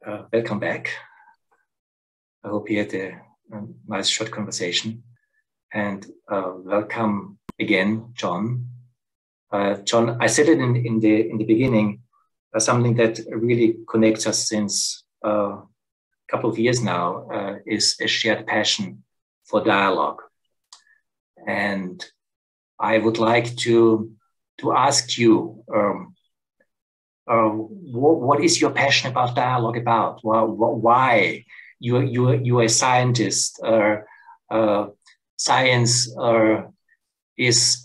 welcome back. I hope you had a nice short conversation. And welcome again, John. John, I said it in the beginning, something that really connects us since a couple of years now is a shared passion for dialogue. And I would like to ask you, what is your passion about dialogue about? Why? You're a scientist. Science is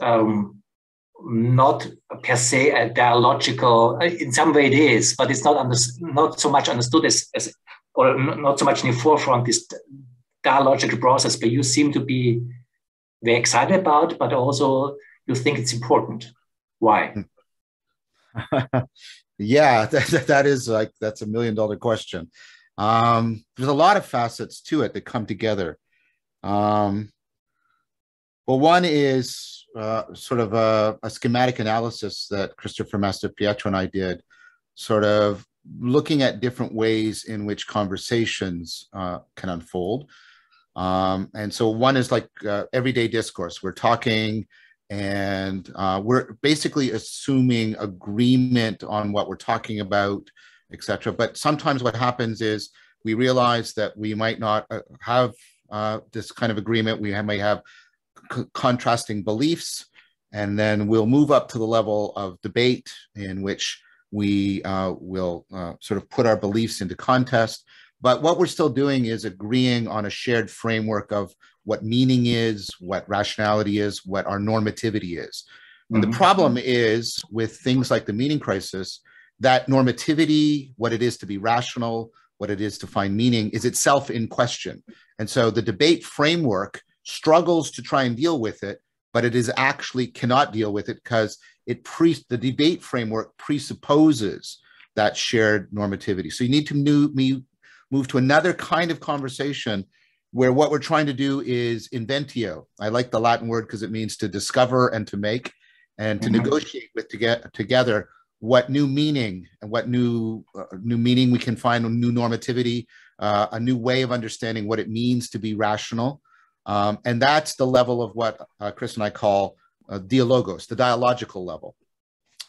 not per se a dialogical. In some way, it is, but it's not so much understood or not so much in the forefront this dialogical process. But you seem to be very excited about, but also you think it's important. Why? Yeah, that is that's $1 million question. There's a lot of facets to it that come together. Well, one is sort of a schematic analysis that Christopher Mastropietro and I did, sort of looking at different ways in which conversations can unfold. And so one is like everyday discourse. We're talking and we're basically assuming agreement on what we're talking about, etc. But sometimes what happens is we realize that we might not have this kind of agreement. We might have contrasting beliefs, and then we'll move up to the level of debate in which we will sort of put our beliefs into contest. But what we're still doing is agreeing on a shared framework of what meaning is, what rationality is, what our normativity is. And the problem is with things like the meaning crisis, that normativity, what it is to be rational, what it is to find meaning, is itself in question. And so the debate framework struggles to try and deal with it, but it is actually cannot deal with it because the debate framework presupposes that shared normativity. So you need to move to another kind of conversation where what we're trying to do is inventio. I like the Latin word because it means to discover and to make, and to negotiate with together what new meaning and what new meaning we can find, a new normativity, a new way of understanding what it means to be rational. And that's the level of what Chris and I call Dialogos, the dialogical level.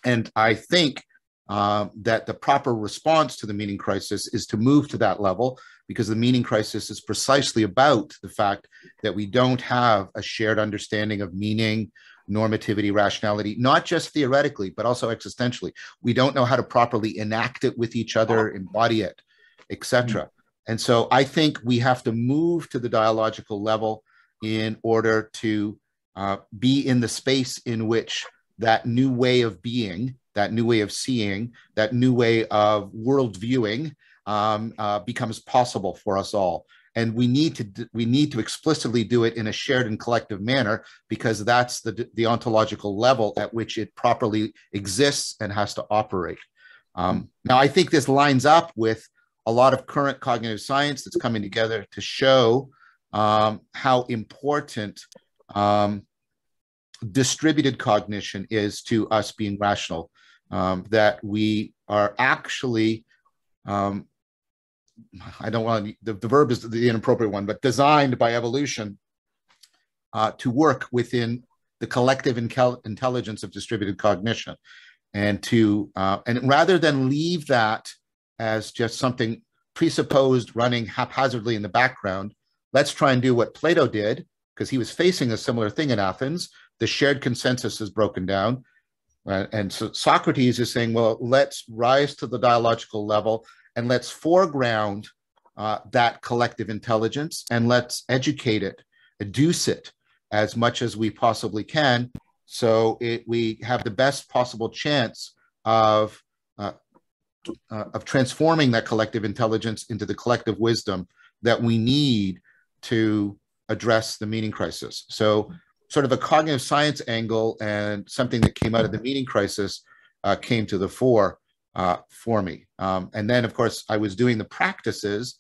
And I think that the proper response to the meaning crisis is to move to that level, because the meaning crisis is precisely about the fact that we don't have a shared understanding of meaning, normativity, rationality, not just theoretically, but also existentially. We don't know how to properly enact it with each other, embody it, etc. And so I think we have to move to the dialogical level in order to be in the space in which that new way of being, that new way of seeing, that new way of world viewing becomes possible for us all. And we need to explicitly do it in a shared and collective manner, because that's the ontological level at which it properly exists and has to operate. Now, I think this lines up with a lot of current cognitive science that's coming together to show how important distributed cognition is to us being rational. That we are actually, I don't want to, the verb is the inappropriate one, but designed by evolution to work within the collective intelligence of distributed cognition, and and rather than leave that as just something presupposed running haphazardly in the background, let's try and do what Plato did, because he was facing a similar thing in Athens. The shared consensus is broken down. And so Socrates is saying, well, let's rise to the dialogical level and let's foreground that collective intelligence, and let's educate it, educe it as much as we possibly can, so we have the best possible chance of transforming that collective intelligence into the collective wisdom that we need to address the meaning crisis. So sort of a cognitive science angle and something that came out of the meaning crisis came to the fore for me. And then, of course, I was doing the practices,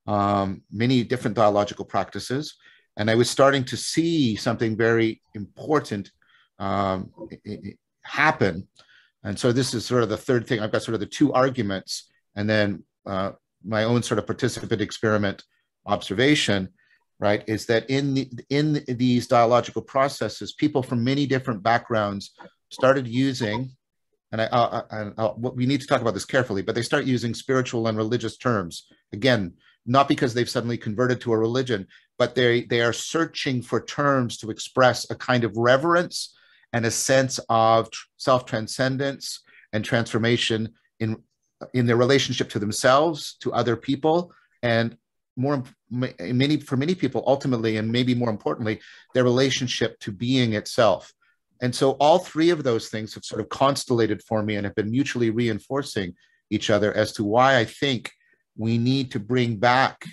many different dialogical practices, and I was starting to see something very important happen. And so this is sort of the third thing. I've got sort of the two arguments, and then my own sort of participant experiment observation, right, is that in these dialogical processes, people from many different backgrounds started using, and we need to talk about this carefully, but they start using spiritual and religious terms. Again, not because they've suddenly converted to a religion, but they are searching for terms to express a kind of reverence and a sense of self-transcendence and transformation in their relationship to themselves, to other people, and for many people, ultimately, and maybe more importantly, their relationship to being itself. And so all three of those things have sort of constellated for me and have been mutually reinforcing each other as to why I think we need to bring back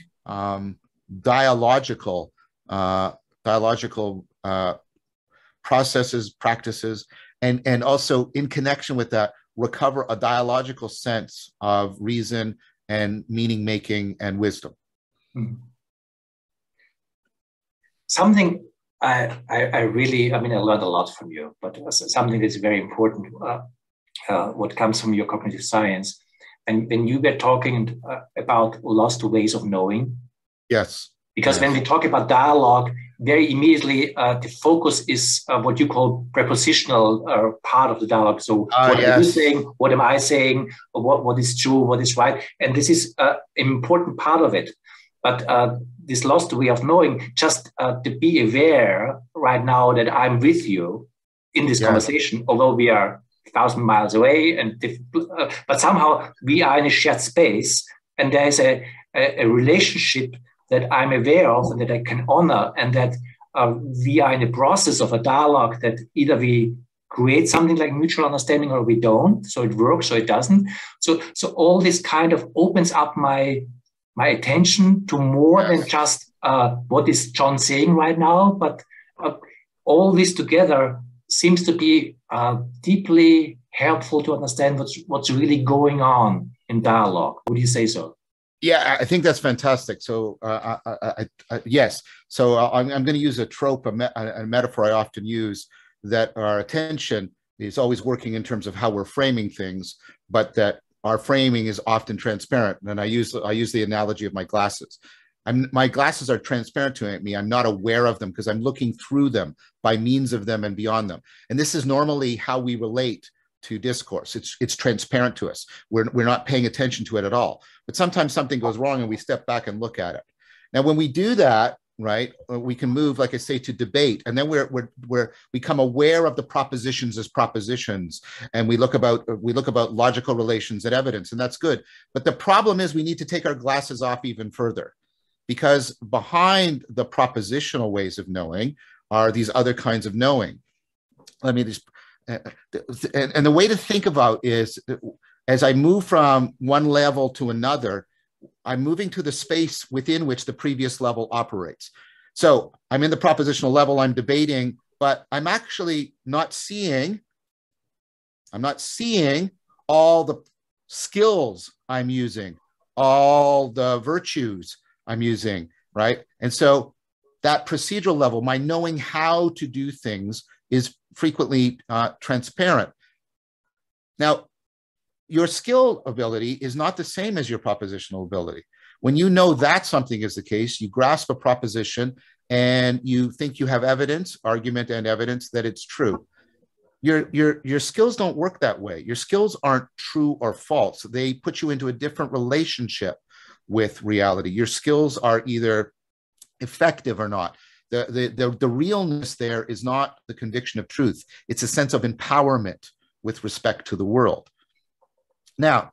dialogical processes, practices, and also in connection with that, recover a dialogical sense of reason and meaning making and wisdom. Something I learned a lot from you, but something that's very important, what comes from your cognitive science. And when you were talking about lost ways of knowing. Yes. Because when we talk about dialogue, very immediately the focus is what you call prepositional part of the dialogue. So what are you saying? What am I saying? What is true? What is right? And this is an important part of it. But this lost way of knowing, just to be aware right now that I'm with you in this conversation, although we are 1,000 miles away, but somehow we are in a shared space, and there is a relationship that I'm aware of and that I can honor, and that we are in the process of a dialogue that either we create something like mutual understanding or we don't. So it works or it doesn't. So all this kind of opens up my attention to more than just what is John saying right now, but all this together seems to be deeply helpful to understand what's really going on in dialogue. Would you say so? Yeah, I think that's fantastic. So yes. So I'm going to use a trope, a metaphor I often use, that our attention is always working in terms of how we're framing things, but that our framing is often transparent. And I use the analogy of my glasses. My glasses are transparent to me. I'm not aware of them because I'm looking through them by means of them and beyond them. And this is normally how we relate to discourse. It's transparent to us. We're not paying attention to it at all. But sometimes something goes wrong and we step back and look at it. Now, when we do that, right, we can move, like I say, to debate, and then we become aware of the propositions as propositions, and we look about logical relations and evidence, and that's good. But the problem is we need to take our glasses off even further, because behind the propositional ways of knowing are these other kinds of knowing. Let me just, and the way to think about is, as I move from one level to another, I'm moving to the space within which the previous level operates. So I'm in the propositional level, I'm debating, but I'm actually not seeing all the skills I'm using, all the virtues I'm using, right? And so that procedural level, my knowing how to do things, is frequently transparent. Now, your skill ability is not the same as your propositional ability. When you know that something is the case, you grasp a proposition and you think you have evidence, argument and evidence that it's true. Your skills don't work that way. Your skills aren't true or false. They put you into a different relationship with reality. Your skills are either effective or not. The realness there is not the conviction of truth. It's a sense of empowerment with respect to the world. Now,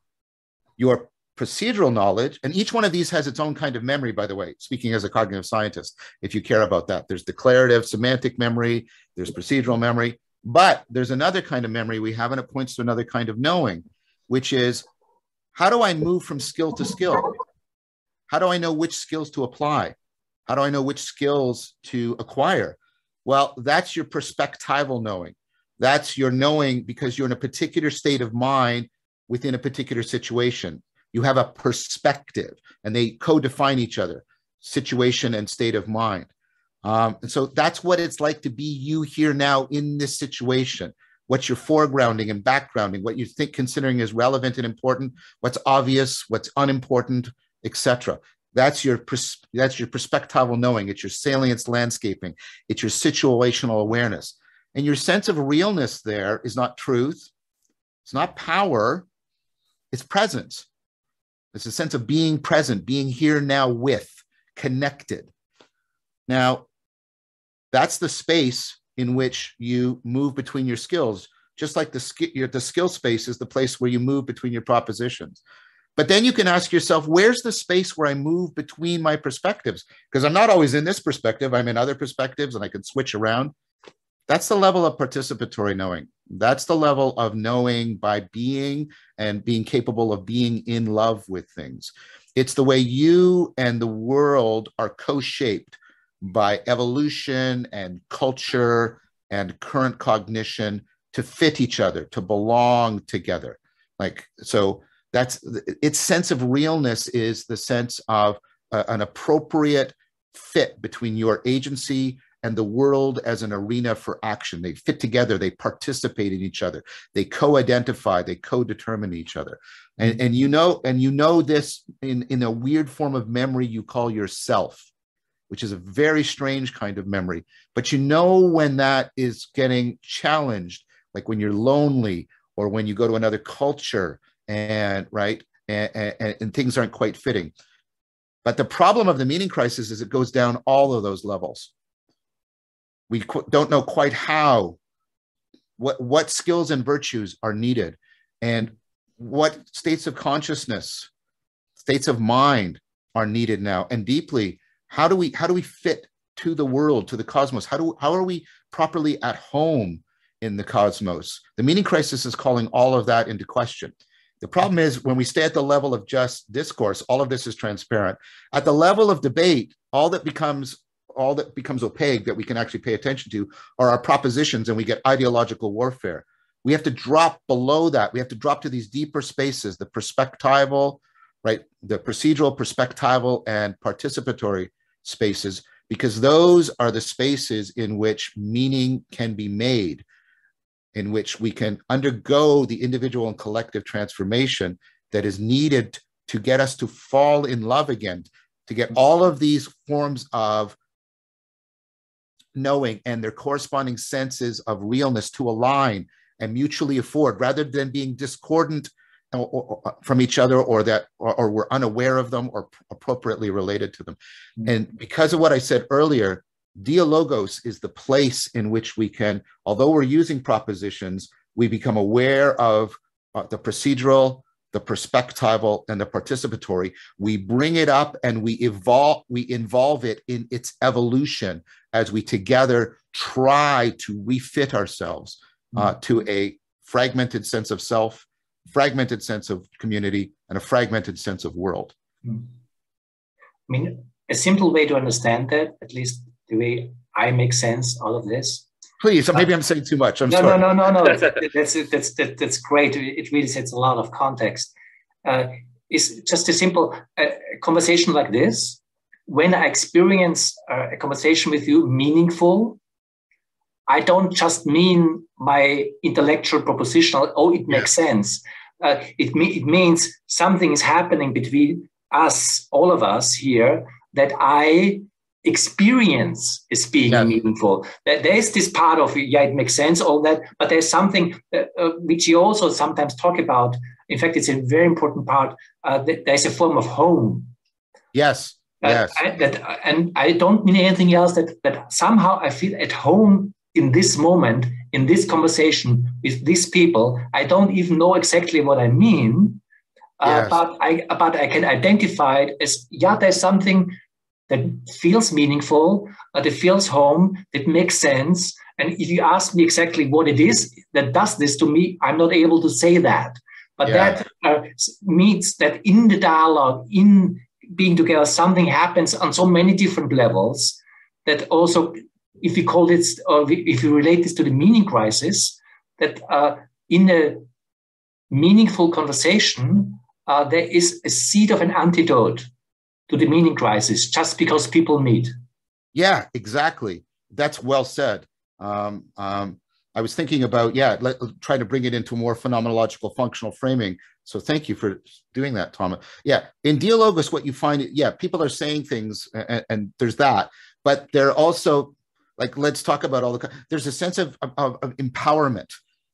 your procedural knowledge, and each one of these has its own kind of memory, by the way, speaking as a cognitive scientist, if you care about that. There's declarative, semantic memory, there's procedural memory, but there's another kind of memory we have, and it points to another kind of knowing, which is, how do I move from skill to skill? How do I know which skills to apply? How do I know which skills to acquire? Well, that's your perspectival knowing. That's your knowing because you're in a particular state of mind within a particular situation. You have a perspective, and they co-define each other, situation and state of mind. And so that's what it's like to be you here now in this situation. What's your foregrounding and backgrounding, what you think considering is relevant and important, what's obvious, what's unimportant, etc. That's your perspectival knowing. It's your salience landscaping. It's your situational awareness. And your sense of realness there is not truth. It's not power. It's presence. It's a sense of being present, being here now with, connected. Now, that's the space in which you move between your skills, just like the skill space is the place where you move between your propositions. But then you can ask yourself, where's the space where I move between my perspectives? Because I'm not always in this perspective, I'm in other perspectives and I can switch around. That's the level of participatory knowing. That's the level of knowing by being and being capable of being in love with things. It's the way you and the world are co-shaped by evolution and culture and current cognition to fit each other, to belong together. Like, so that's its sense of realness is the sense of an appropriate fit between your agency and the world as an arena for action. They fit together, they participate in each other, they co-identify, they co-determine each other. And you know this in a weird form of memory you call yourself, which is a very strange kind of memory. But you know when that is getting challenged, like when you're lonely or when you go to another culture and things aren't quite fitting. But the problem of the meaning crisis is it goes down all of those levels. We don't know quite how, what skills and virtues are needed, and what states of consciousness, states of mind are needed now. And deeply, how do we fit to the world, to the cosmos? How are we properly at home in the cosmos? The meaning crisis is calling all of that into question. The problem is when we stay at the level of just discourse, all of this is transparent. At the level of debate, all that becomes opaque that we can actually pay attention to are our propositions, and we get ideological warfare. We have to drop below that. We have to drop to these deeper spaces, the perspectival, right? The procedural, perspectival, and participatory spaces, because those are the spaces in which meaning can be made, in which we can undergo the individual and collective transformation that is needed to get us to fall in love again, to get all of these forms of knowing and their corresponding senses of realness to align and mutually afford, rather than being discordant from each other, or we're unaware of them or appropriately related to them. And because of what I said earlier, Dialogos is the place in which we can, although we're using propositions, we become aware of the procedural, the perspectival, and the participatory. We bring it up and we involve it in its evolution as we together try to refit ourselves to a fragmented sense of self, fragmented sense of community, and a fragmented sense of world. I mean, a simple way to understand that, at least the way I make sense out of this. Please, maybe I'm saying too much. I'm sorry. No. That's great. It really sets a lot of context. It's just a simple conversation like this. When I experience a conversation with you meaningful, I don't just mean my intellectual propositional, oh, it makes sense. It means something is happening between us, all of us here, that I experience as being meaningful. That there's this part of, it makes sense, all that, but there's something which you also sometimes talk about. In fact, it's a very important part. There's a form of home. Yes. And I don't mean anything else, that somehow I feel at home in this moment, in this conversation with these people. I don't even know exactly what I mean, but I can identify it as, there's something that feels meaningful, that feels home, that makes sense. And if you ask me exactly what it is that does this to me, I'm not able to say that. But that means that in the dialogue, in being together, something happens on so many different levels that also, if you call it, or if you relate this to the meaning crisis, that in a meaningful conversation, there is a seed of an antidote to the meaning crisis, just because people meet. Yeah, exactly. That's well said. I I was thinking about, trying to bring it into more phenomenological functional framing. So thank you for doing that, Thomas. Yeah, in Dialogos, what you find, people are saying things, and there's that, but they're also, like, let's talk about there's a sense of empowerment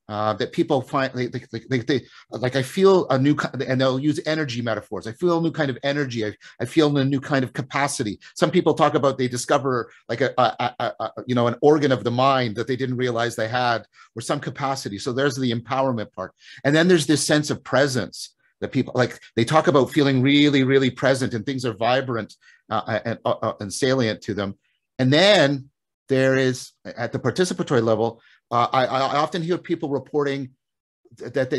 that people find, I feel a new, and they'll use energy metaphors. I feel a new kind of energy. I feel a new kind of capacity. Some people talk about they discover like an organ of the mind that they didn't realize they had, or some capacity. So there's the empowerment part. And then there's this sense of presence that people, like, they talk about feeling really, really present, and things are vibrant and salient to them. And then there is, at the participatory level, I often hear people reporting that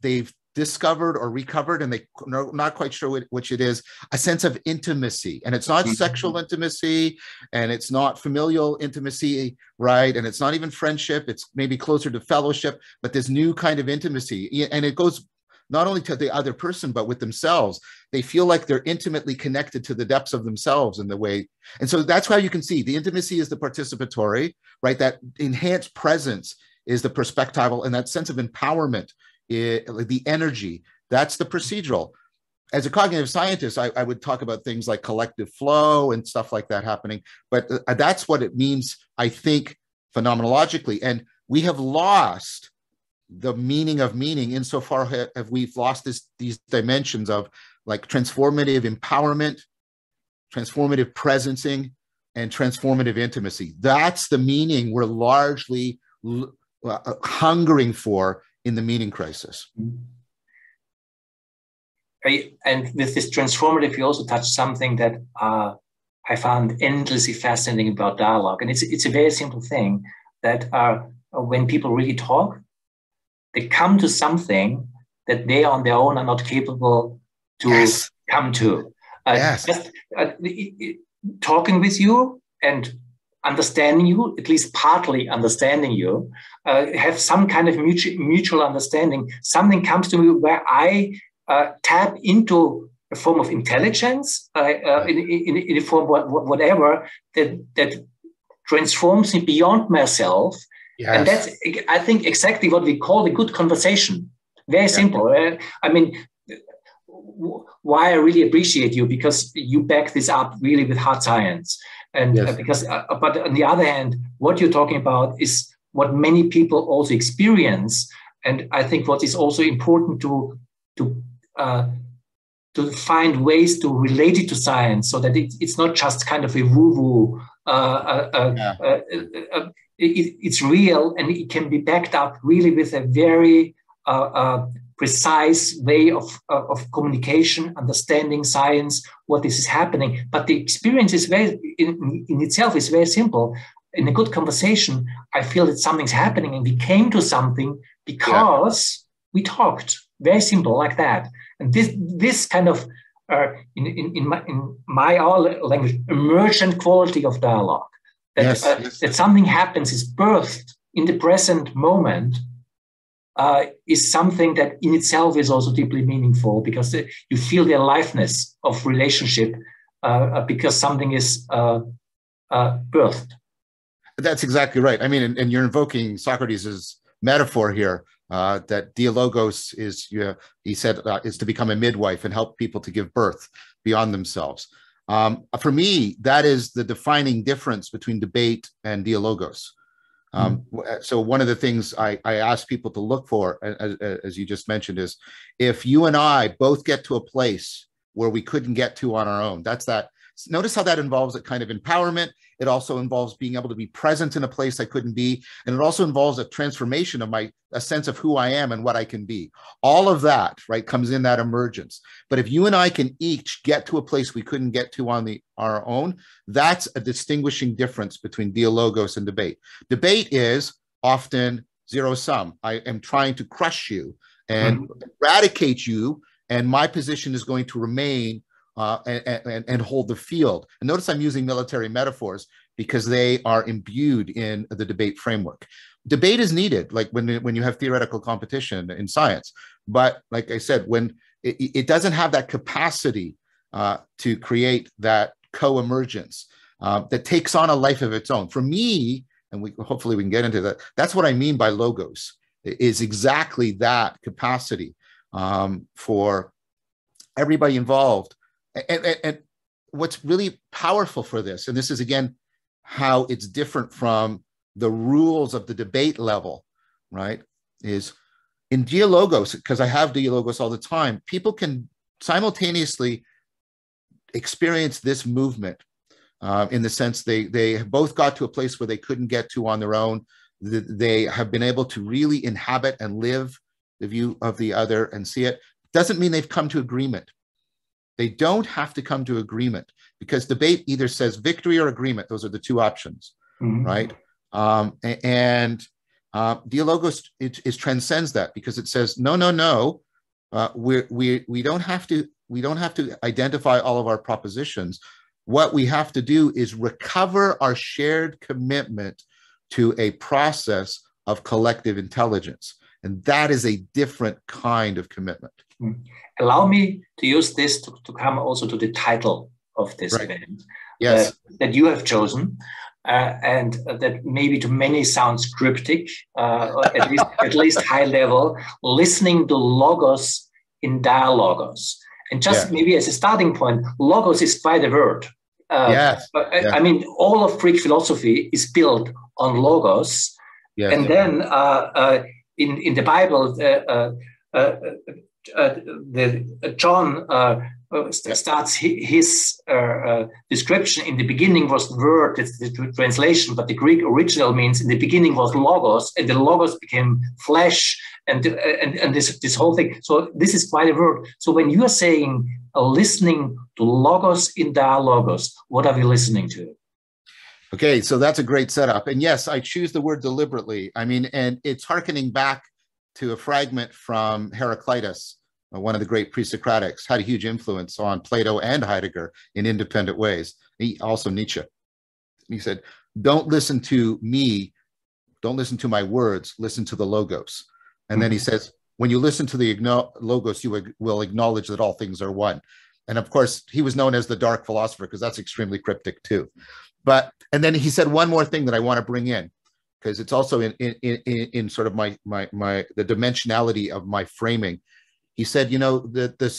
they've discovered or recovered, and they're not quite sure which it is, a sense of intimacy. And it's not sexual intimacy, and it's not familial intimacy, right? And it's not even friendship. It's maybe closer to fellowship, but this new kind of intimacy. And it goes not only to the other person, but with themselves. They feel like they're intimately connected to the depths of themselves in the way. And so that's how you can see the intimacy is the participatory, right? That enhanced presence is the perspectival, and that sense of empowerment, the energy, that's the procedural. As a cognitive scientist, I would talk about things like collective flow and stuff like that happening, but that's what it means, I think, phenomenologically. And we have lost the meaning of meaning insofar have we've lost these dimensions of, like, transformative empowerment, transformative presencing, and transformative intimacy. That's the meaning we're largely hungering for in the meaning crisis. And with this transformative, you also touched something that I found endlessly fascinating about dialogue. And it's a very simple thing that when people really talk, they come to something that they on their own are not capable to come to. Just talking with you and understanding you, at least partly understanding you, have some kind of mutual understanding. Something comes to me where I tap into a form of intelligence, in a form of whatever that transforms me beyond myself. Yes. And that's, I think, exactly what we call a good conversation. Very simple. I mean, why I really appreciate you, because you back this up really with hard science. And but on the other hand, what you're talking about is what many people also experience. And I think what is also important to find ways to relate it to science, so that it's not just kind of a woo-woo. It's real, and it can be backed up really with a very precise way of communication, understanding science, what this is happening. But the experience is in itself is very simple. In a good conversation, I feel that something's happening, and we came to something because we talked. Very simple, like that. And this kind of in our language, emergent quality of dialogue. That something happens, is birthed in the present moment, is something that in itself is also deeply meaningful, because you feel the aliveness of relationship because something is birthed. That's exactly right. I mean, and you're invoking Socrates' metaphor here, that Dialogos is, he said, is to become a midwife and help people to give birth beyond themselves. For me, that is the defining difference between debate and Dialogos. So one of the things I ask people to look for, as you just mentioned, is if you and I both get to a place where we couldn't get to on our own, that's that. Notice how that involves a kind of empowerment. It also involves being able to be present in a place I couldn't be. And it also involves a transformation of a sense of who I am and what I can be. All of that, right, comes in that emergence. But if you and I can each get to a place we couldn't get to on our own, that's a distinguishing difference between Dialogos and debate. Debate is often zero sum. I am trying to crush you and eradicate you, and my position is going to remain and hold the field. And notice I'm using military metaphors because they are imbued in the debate framework. Debate is needed, like when you have theoretical competition in science. But like I said, when it doesn't have that capacity to create that co-emergence that takes on a life of its own. For me, and hopefully we can get into that. That's what I mean by logos, is exactly that capacity for everybody involved. And what's really powerful for this, and this is again how it's different from the rules of the debate level, right, is in Dialogos, because I have Dialogos all the time, people can simultaneously experience this movement in the sense they have both got to a place where they couldn't get to on their own. They have been able to really inhabit and live the view of the other and see it. Doesn't mean they've come to agreement. They don't have to come to agreement, because debate either says victory or agreement. Those are the two options, right? Dialogos it transcends that, because it says no. We don't have to identify all of our propositions. What we have to do is recover our shared commitment to a process of collective intelligence, and that is a different kind of commitment. Allow me to use this to come also to the title of this event, yes, that you have chosen. And that maybe to many sounds cryptic, at least high level, listening to logos in Dialogos. And just maybe as a starting point, logos is quite a word. I mean, all of Greek philosophy is built on logos. And then in the Bible, John starts his description. In the beginning was the word, that's the translation, but the Greek original means in the beginning was logos, and the logos became flesh, and this whole thing. So this is quite a word. So when you are saying listening to logos in Dialogos, what are we listening to? Okay, so that's a great setup. And yes, I choose the word deliberately. I mean, and it's hearkening back to a fragment from Heraclitus, one of the great pre-Socratics, had a huge influence on Plato and Heidegger in independent ways. Also Nietzsche. He said, don't listen to me, don't listen to my words, listen to the logos. And then he says, when you listen to the logos, you will acknowledge that all things are one. And of course, he was known as the dark philosopher, because that's extremely cryptic too. And then he said one more thing that I want to bring in, because it's also in sort of the dimensionality of my framing. He said, you know, the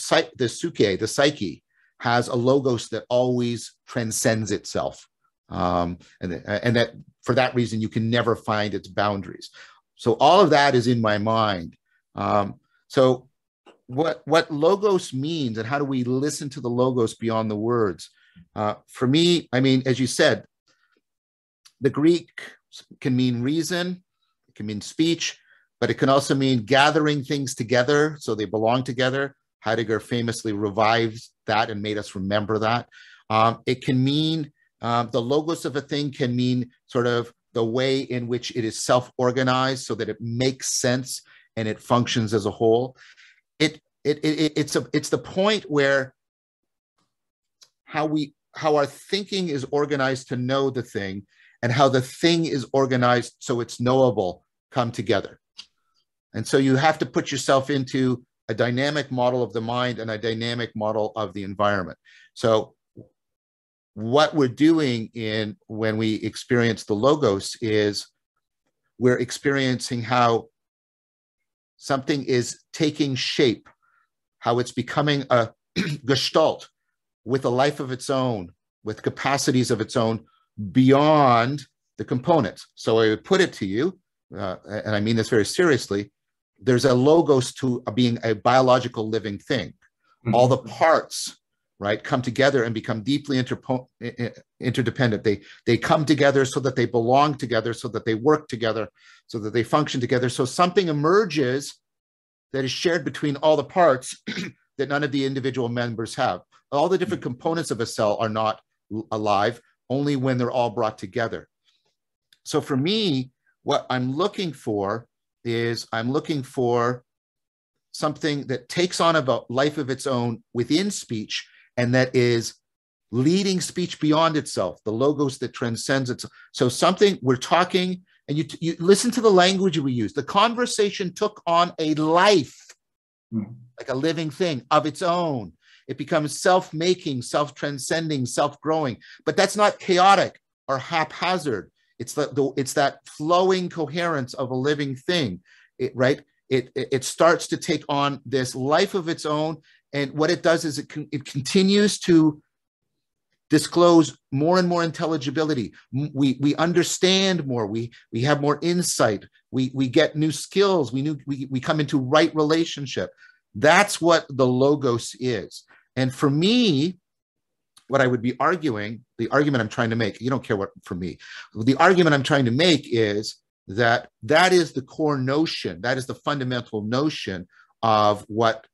psyche has a logos that always transcends itself. And that for that reason, you can never find its boundaries. So all of that is in my mind. So what logos means, and how do we listen to the logos beyond the words? For me, I mean, as you said, the Greek can mean reason, it can mean speech, but it can also mean gathering things together so they belong together. Heidegger famously revived that and made us remember that. It can mean, the logos of a thing can mean sort of the way in which it is self-organized so that it makes sense and it functions as a whole. It's the point where how our thinking is organized to know the thing, and how the thing is organized so it's knowable, come together. And so you have to put yourself into a dynamic model of the mind and a dynamic model of the environment. So what we're doing when we experience the logos is we're experiencing how something is taking shape, how it's becoming a gestalt with a life of its own, with capacities of its own beyond the components. So I would put it to you, and I mean this very seriously, there's a logos to being a biological living thing. All the parts, right, come together and become deeply interdependent. They come together so that they belong together, so that they work together, so that they function together. So something emerges that is shared between all the parts that none of the individual members have. All the different components of a cell are not alive, only when they're all brought together. So for me, what I'm looking for is something that takes on a life of its own within speech, and that is leading speech beyond itself, the logos that transcends itself. So something we're talking, and you listen to the language we use. The conversation took on a life, like a living thing of its own. It becomes self-making, self-transcending, self-growing. But that's not chaotic or haphazard. It's it's that flowing coherence of a living thing, right? It starts to take on this life of its own, and what it does is it continues to disclose more and more intelligibility. We understand more. We have more insight. We get new skills. We come into right relationship. That's what the logos is. And for me, what I would be arguing, the argument I'm trying to make, you don't care what for me, the argument I'm trying to make is that is the core notion, that is the fundamental notion of what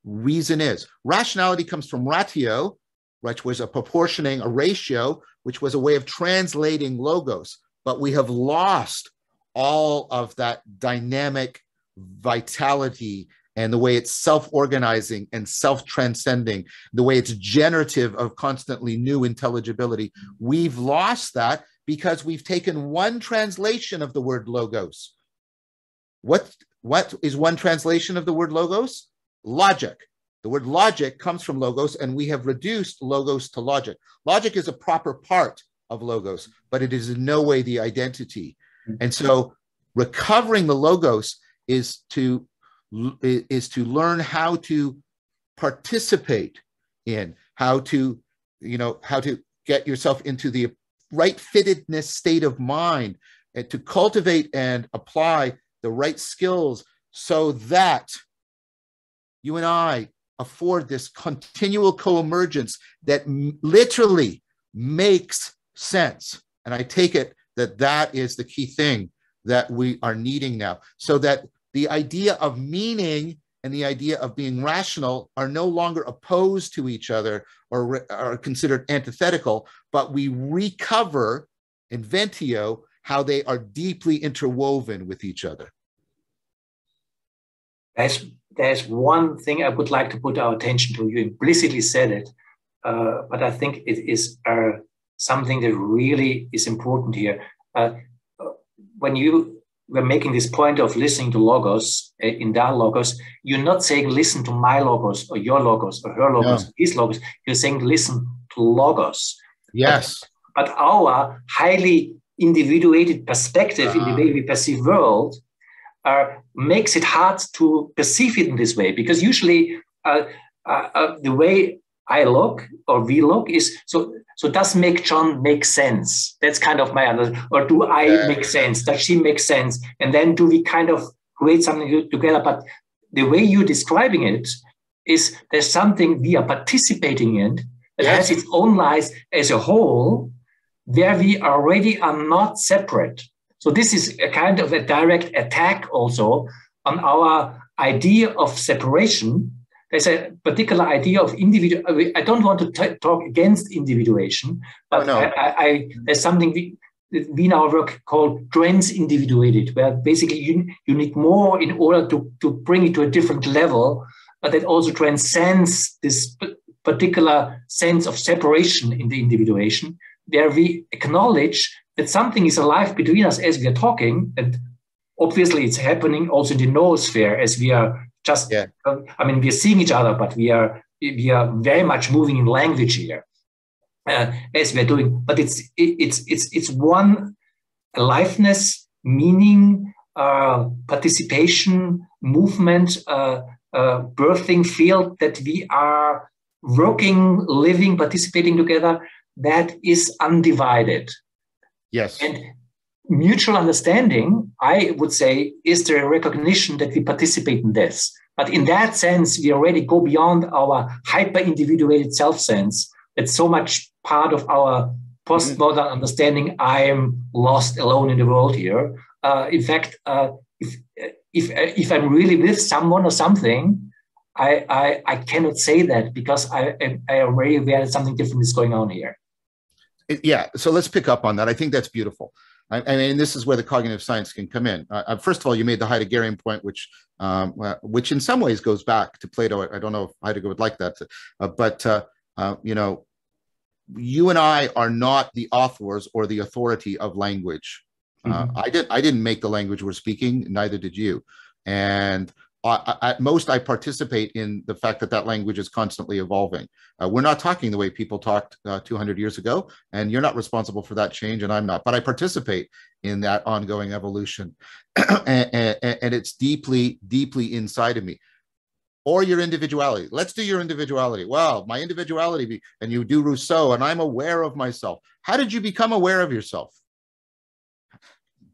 reason is. Rationality comes from ratio, which was a proportioning, a ratio, which was a way of translating logos, but we have lost all of that dynamic vitality and the way it's self-organizing and self-transcending, the way it's generative of constantly new intelligibility. We've lost that because we've taken one translation of the word logos. What is one translation of the word logos? Logic. The word logic comes from logos, and we have reduced logos to logic. Logic is a proper part of logos, but it is in no way the identity. And so recovering the logos is to learn how to participate in, how to get yourself into the right fittedness state of mind, and to cultivate and apply the right skills so that you and I afford this continual co-emergence that literally makes sense. And I take it that is the key thing that we are needing now, so that the idea of meaning and the idea of being rational are no longer opposed to each other or are considered antithetical, but we recover inventio how they are deeply interwoven with each other. There's one thing I would like to put our attention to. You implicitly said it, but I think it is something that really is important here. When you were making this point of listening to logos in Dialogos, you're not saying listen to my logos or your logos or her logos, or his logos. You're saying listen to logos. Yes. But our highly individuated perspective in the way we perceive world makes it hard to perceive it in this way, because usually the way I look or we look is so does make John make sense? That's kind of my understanding. Or do I make sense? Does she make sense? And then do we kind of create something together? But the way you're describing it is there's something we are participating in that has its own life as a whole, where we already are not separate. So this is a kind of a direct attack also on our idea of separation. There's a particular idea of individual. I don't want to talk against individuation, but there's something we in our work called trans-individualist, where basically you need more in order to bring it to a different level, but that also transcends this particular sense of separation in the individuation, where we acknowledge that something is alive between us as we are talking, and obviously it's happening also in the noosphere as we are just, we are seeing each other, but we are very much moving in language here as we're doing. But it's one aliveness, meaning, participation, movement, birthing field that we are working, living, participating together, that is undivided. Yes. And mutual understanding, I would say, is the recognition that we participate in this. But in that sense, we already go beyond our hyper-individuated self-sense. It's so much part of our postmodern understanding. I am lost alone in the world here. In fact, if I'm really with someone or something, I cannot say that because I am already aware that something different is going on here. So let's pick up on that. I think that's beautiful. I mean, this is where the cognitive science can come in. First of all, you made the Heideggerian point, which in some ways goes back to Plato. I don't know if Heidegger would like that, but you and I are not the authors or the authority of language. I didn't make the language we're speaking, neither did you. And At most, I participate in the fact that that language is constantly evolving. We're not talking the way people talked 200 years ago, and you're not responsible for that change, and I'm not. But I participate in that ongoing evolution, and it's deeply, deeply inside of me. Or your individuality. Let's do your individuality. Well, my individuality, and you do Rousseau, and I'm aware of myself. How did you become aware of yourself?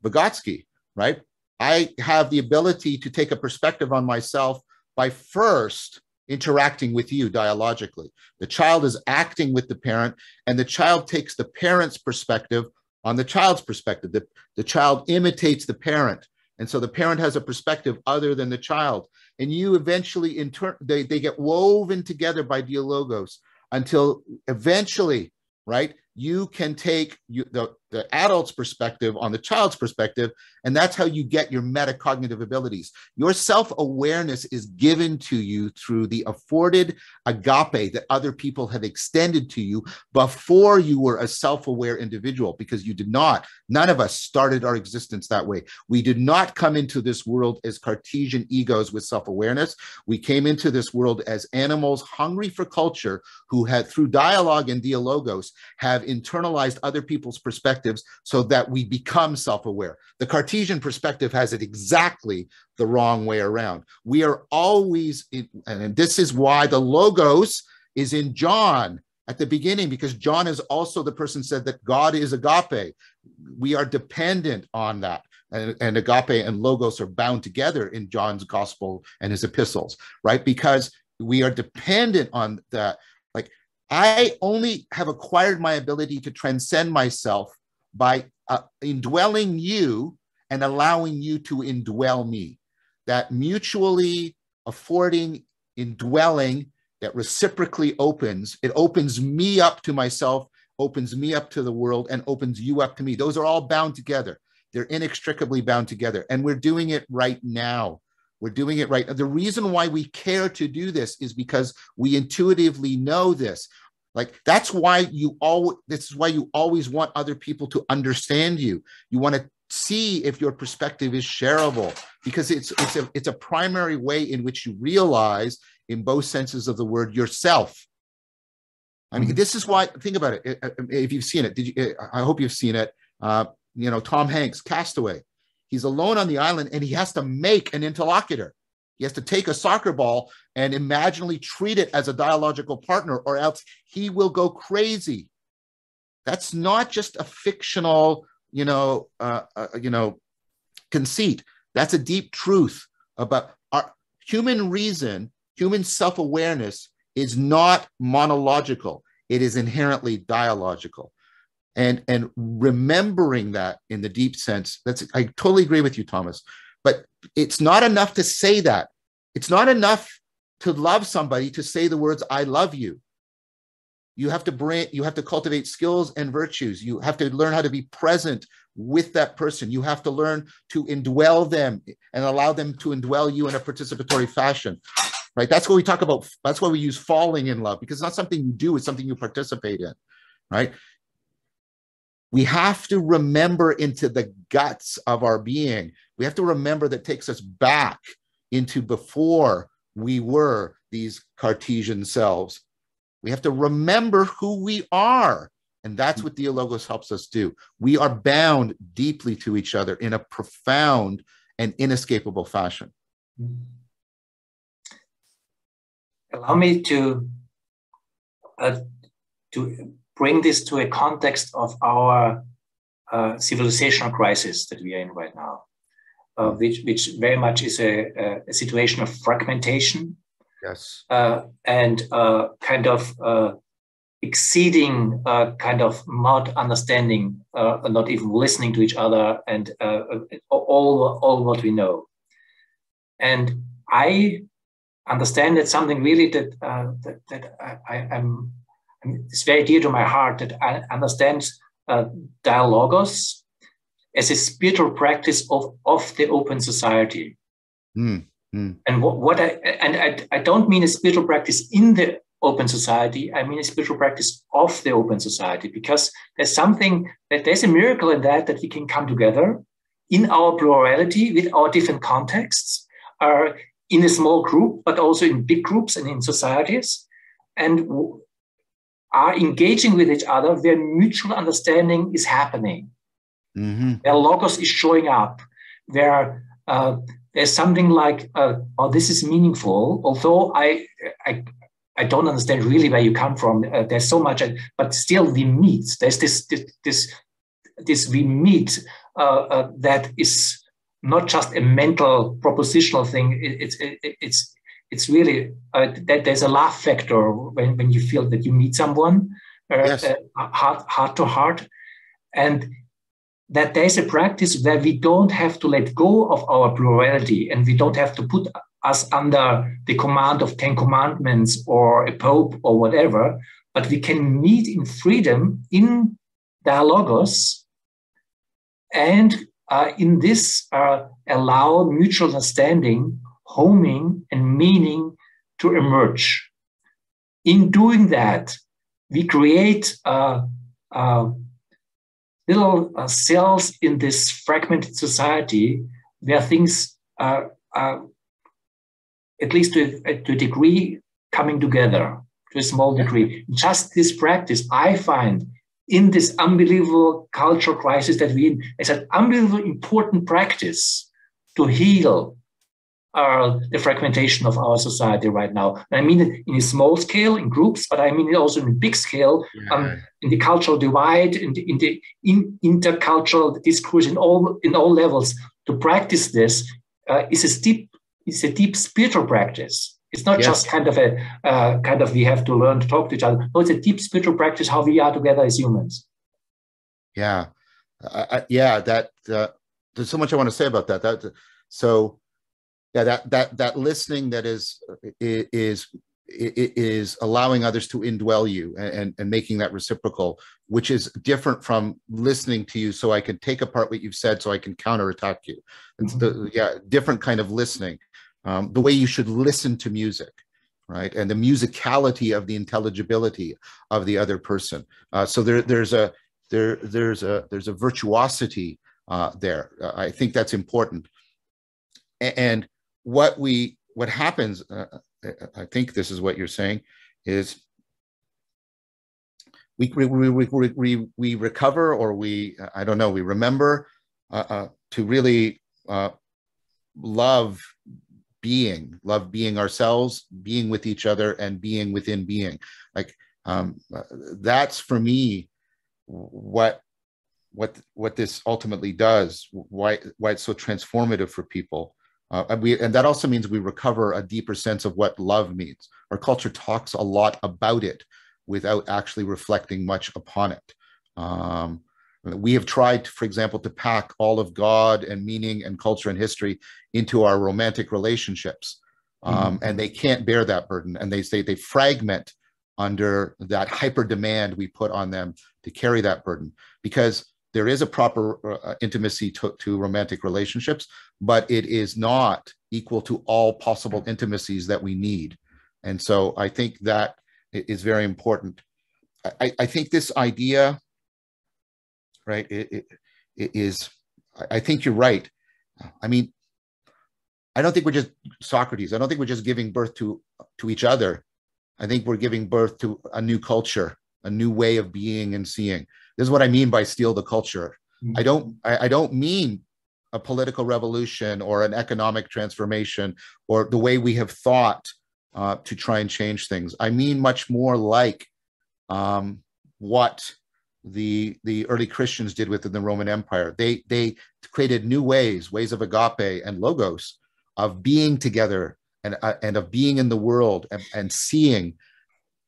Vygotsky, right? I have the ability to take a perspective on myself by first interacting with you dialogically. The child is acting with the parent, and the child takes the parent's perspective on the child's perspective. The child imitates the parent. And so the parent has a perspective other than the child. And you eventually, they get woven together by Dialogos until eventually, right, you can take the adult's perspective on the child's perspective, and that's how you get your metacognitive abilities. Your self-awareness is given to you through the afforded agape that other people have extended to you before you were a self-aware individual, because you did not. None of us started our existence that way. We did not come into this world as Cartesian egos with self-awareness. We came into this world as animals hungry for culture who had, through dialogue and dialogos, have internalized other people's perspectives so that we become self-aware. The Cartesian perspective has it exactly the wrong way around. We are always, and this is why the logos is in John at the beginning, because John is also the person who said that God is agape. We are dependent on that. And agape and logos are bound together in John's gospel and his epistles, right? Because we are dependent on that. Like, I only have acquired my ability to transcend myself by indwelling you and allowing you to indwell me. That mutually affording indwelling that reciprocally opens, it opens me up to myself, opens me up to the world, and opens you up to me. Those are all bound together. They're inextricably bound together. And we're doing it right now. We're doing it right. The reason why we care to do this is because we intuitively know this. Like, that's why this is why you always want other people to understand you. You want to see if your perspective is shareable, because it's a primary way in which you realize, in both senses of the word, yourself. I mean, this is why, think about it. If you've seen it, I hope you've seen it. You know, Tom Hanks, Castaway. He's alone on the island and he has to make an interlocutor. He has to take a soccer ball and imaginally treat it as a dialogical partner, or else he will go crazy. That's not just a fictional, conceit. That's a deep truth about our human reason. Human self-awareness is not monological. It is inherently dialogical. And remembering that in the deep sense, I totally agree with you, Thomas. But it's not enough to say that. It's not enough to love somebody to say the words, I love you. You have to cultivate skills and virtues. You have to learn how to be present with that person. You have to learn to indwell them and allow them to indwell you in a participatory fashion. Right? That's what we talk about. That's why we use falling in love, because it's not something you do, it's something you participate in. Right? We have to remember into the guts of our being. We have to remember that takes us back into before we were these Cartesian selves. We have to remember who we are. And that's what Dialogos helps us do. We are bound deeply to each other in a profound and inescapable fashion. Allow me to bring this to a context of our civilizational crisis that we are in right now, which very much is a situation of fragmentation. Yes. And kind of exceeding kind of not understanding, not even listening to each other, and all what we know. And I understand that something really it's very dear to my heart, that I understand Dialogos as a spiritual practice of the open society. And I don't mean a spiritual practice in the open society. I mean a spiritual practice of the open society, because there's a miracle in that we can come together in our plurality with our different contexts, in a small group, but also in big groups and in societies, and are engaging with each other where mutual understanding is happening, where logos is showing up, where there's something like, oh, this is meaningful, although I don't understand really where you come from. There's so much, but still we meet. There's this we meet that is not just a mental propositional thing. It's really that there's a laugh factor when you feel that you meet someone heart to heart, and that there's a practice where we don't have to let go of our plurality, and we don't have to put us under the command of 10 commandments or a pope or whatever, but we can meet in freedom in Dialogos, and in this allow mutual understanding, homing, and meaning to emerge. In doing that, we create little cells in this fragmented society where things are, at least to a degree, coming together, to a small degree. Just this practice, I find, in this unbelievable cultural crisis that we're in, is an unbelievably important practice to heal the fragmentation of our society right now. And I mean it in a small scale, in groups, but I mean it also in a big scale, in the cultural divide, in the intercultural discourse, in all levels. To practice this is a deep spiritual practice. It's not just kind of we have to learn to talk to each other. No, it's a deep spiritual practice, how we are together as humans. Yeah, there's so much I want to say about that. That listening that is allowing others to indwell you and making that reciprocal, which is different from listening to you so I can take apart what you've said so I can counterattack you. It's different kind of listening. The way you should listen to music, right? And the musicality of the intelligibility of the other person. So there's a virtuosity there. I think that's important. And what happens, I think this is what you're saying, is we recover, or we remember to really love being ourselves, being with each other, and being within being. Like that's for me what this ultimately does, why it's so transformative for people. And that also means we recover a deeper sense of what love means. Our culture talks a lot about it without actually reflecting much upon it. We have tried, for example, to pack all of God and meaning and culture and history into our romantic relationships. And they can't bear that burden. And they fragment under that hyper demand we put on them to carry that burden, because there is a proper intimacy to romantic relationships, but it is not equal to all possible intimacies that we need. And so I think that is very important. I think this idea, right, it is, I think you're right. I mean, I don't think we're just Socrates. I don't think we're just giving birth to each other. I think we're giving birth to a new culture, a new way of being and seeing. This is what I mean by steal the culture. I don't mean a political revolution or an economic transformation or the way we have thought to try and change things. I mean much more like what the early Christians did within the Roman Empire. They created new ways of agape and logos, of being together and of being in the world and seeing,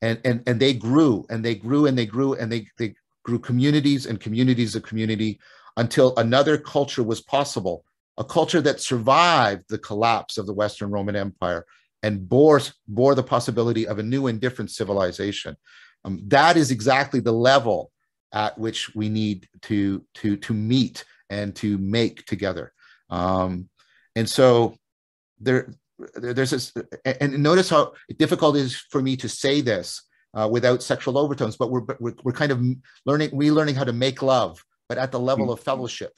and they grew and they grew and they grew and they grew communities and communities of community until another culture was possible, a culture that survived the collapse of the Western Roman Empire and bore the possibility of a new and different civilization. That is exactly the level at which we need to meet and to make together. And so there's this, and notice how difficult it is for me to say this without sexual overtones, but we're kind of relearning how to make love, but at the level of fellowship.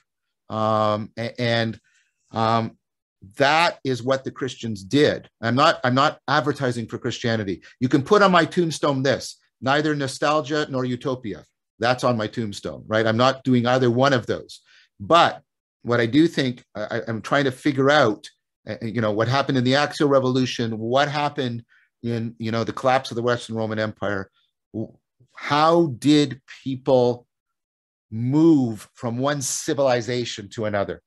that is what the Christians did. I'm not advertising for Christianity. You can put on my tombstone this, neither nostalgia nor utopia. That's on my tombstone, right? I'm not doing either one of those. But what I do think, I'm trying to figure out, what happened in the Axial Revolution, what happened in, the collapse of the Western Roman Empire. How did people move from one civilization to another?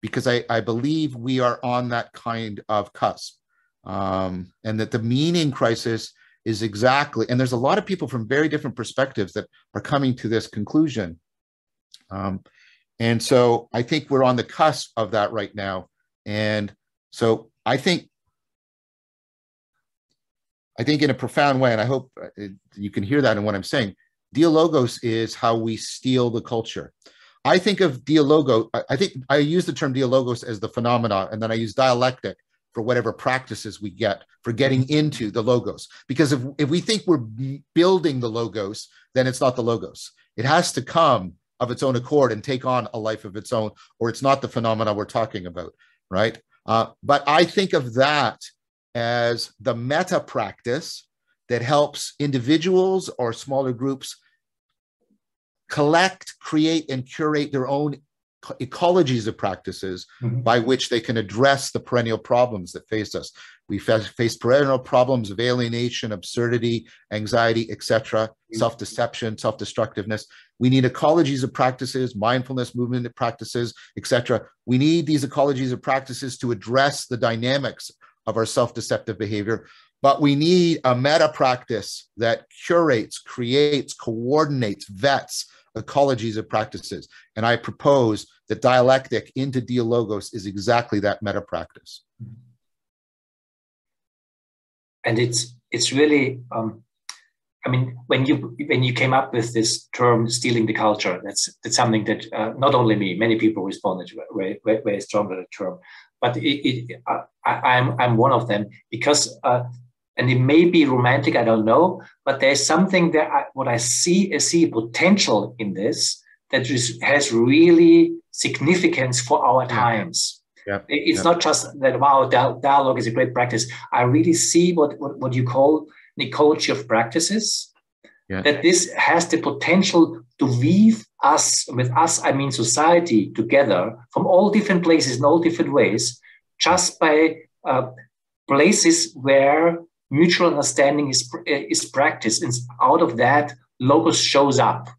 Because I believe we are on that kind of cusp. And that the meaning crisis is exactly, and there's a lot of people from very different perspectives that are coming to this conclusion. And so I think we're on the cusp of that right now. And so I think in a profound way, and I hope you can hear that in what I'm saying, Dialogos is how we steal the culture. I think of Dialogo, I think I use the term Dialogos as the phenomena, and then I use dialectic for whatever practices we get for getting into the logos. Because if we think we're building the logos, then it's not the logos. It has to come of its own accord and take on a life of its own, or it's not the phenomena we're talking about, right? But I think of that as the meta practice that helps individuals or smaller groups collect, create, and curate their own ecologies of practices by which they can address the perennial problems that face us. We face perennial problems of alienation, absurdity, anxiety, etc., self-deception, self-destructiveness. We need ecologies of practices, mindfulness, movement practices, etc. We need these ecologies of practices to address the dynamics of our self-deceptive behavior, but we need a meta practice that curates, creates, coordinates, vets ecologies of practices. And I propose that dialectic into Dialogos is exactly that meta practice. And it's really, I mean, when you came up with this term "stealing the culture," that's something that not only me, many people responded very strongly to the term, but I'm one of them because. And it may be romantic, I don't know, but there's something that what I see potential in this that has really significance for our times. Yeah. It's not just that, wow, dialogue is a great practice. I really see what you call an ecology of practices, that this has the potential to weave us, with us, I mean society, together from all different places in all different ways, just by places where mutual understanding is practiced, and out of that, logos shows up.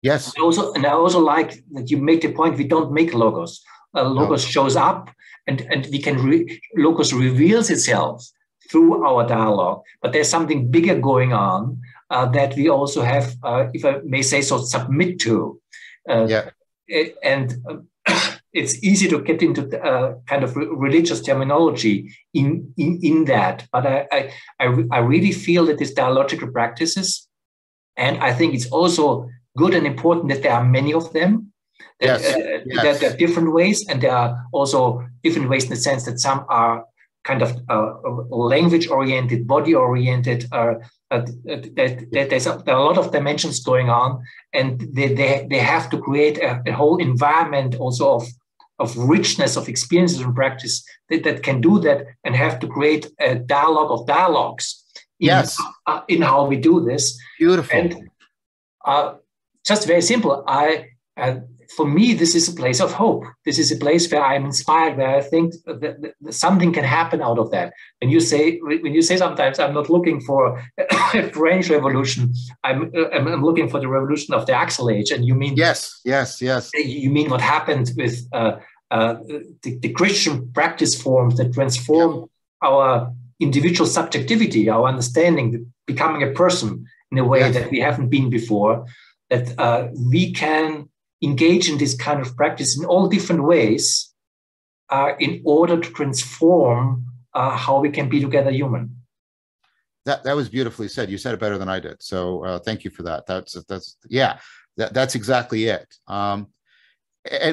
Yes. And I also like that you make the point: we don't make logos. Logos shows up, and we can logos reveals itself through our dialogue. But there's something bigger going on that we also have, if I may say so, submit to. And it's easy to get into kind of religious terminology in that, but I really feel that these dialogical practices, and I think it's also good and important that there are many of them. That there are different ways, and there are also different ways in the sense that some are kind of language-oriented, body-oriented. There are a lot of dimensions going on, and they have to create a whole environment also of richness of experiences and practice that can do that, and have to create a dialogue of dialogues in how we do this. Beautiful. And just very simple, for me, this is a place of hope. This is a place where I'm inspired, where I think that something can happen out of that. When you say sometimes I'm not looking for a French revolution, I'm looking for the revolution of the Axial Age. And you mean yes. You mean what happened with the Christian practice forms that transform our individual subjectivity, our understanding, becoming a person in a way that we haven't been before. That we can engage in this kind of practice in all different ways in order to transform how we can be together human. That was beautifully said. You said it better than I did. So thank you for that. That's exactly it. And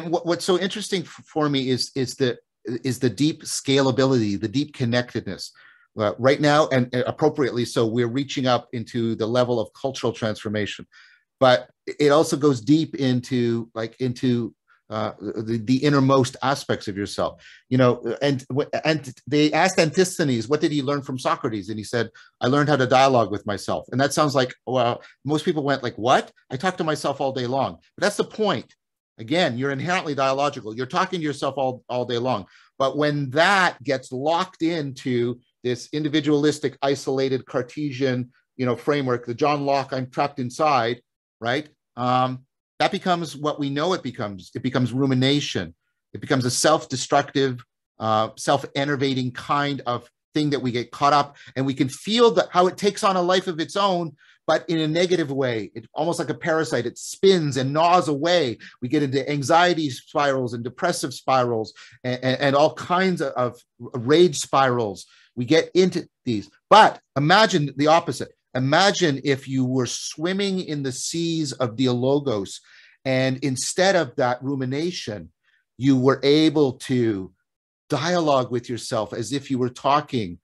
what's so interesting for me is the deep scalability, the deep connectedness. Right now, and appropriately so, we're reaching up into the level of cultural transformation. But it also goes deep into the innermost aspects of yourself, you know. And they asked Antisthenes, what did he learn from Socrates? And he said, I learned how to dialogue with myself. And that sounds like, well, most people went like, what? I talk to myself all day long. But that's the point. Again, you're inherently dialogical. You're talking to yourself all day long. But when that gets locked into this individualistic, isolated Cartesian, you know, framework, the John Locke, I'm trapped inside, right? That becomes what we know it becomes. It becomes rumination. It becomes a self-destructive, self-enervating kind of thing that we get caught up, and we can feel that how it takes on a life of its own, but in a negative way. It's almost like a parasite. It spins and gnaws away. We get into anxiety spirals and depressive spirals and all kinds of rage spirals. We get into these. But imagine the opposite. Imagine if you were swimming in the seas of Dialogos, and instead of that rumination, you were able to dialogue with yourself as if you were talking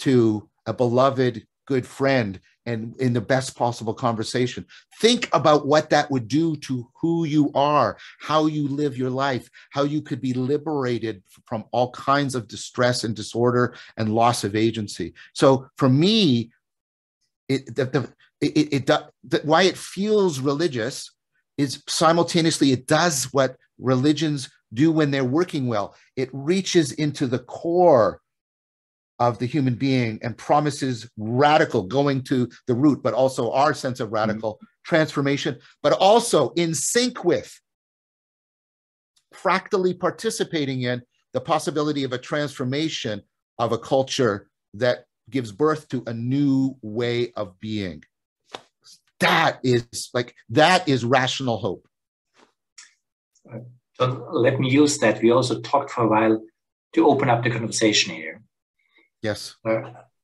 to a beloved good friend and in the best possible conversation. Think about what that would do to who you are, how you live your life, how you could be liberated from all kinds of distress and disorder and loss of agency. So for me, why it feels religious is simultaneously it does what religions do when they're working well. It reaches into the core of the human being and promises radical, going to the root, but also our sense of radical transformation, but also in sync with fractally participating in the possibility of a transformation of a culture that gives birth to a new way of being. That is rational hope. So let me use that. We also talked for a while to open up the conversation here. Yes.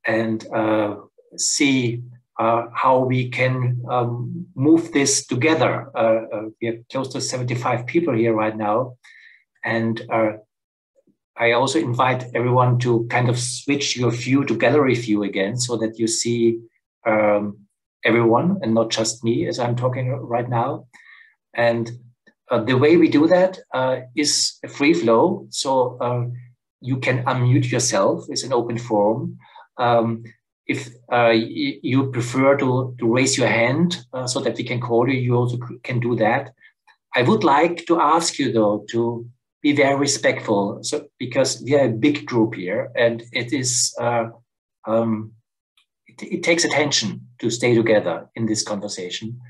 And see how we can move this together. We have close to 75 people here right now. And I also invite everyone to kind of switch your view to gallery view again, so that you see everyone and not just me as I'm talking right now. And the way we do that is a free flow. So you can unmute yourself. It's an open forum. If you prefer to raise your hand so that we can call you, you also can do that. I would like to ask you, though, to be very respectful, so because we are a big group here, and it is it takes attention to stay together in this conversation.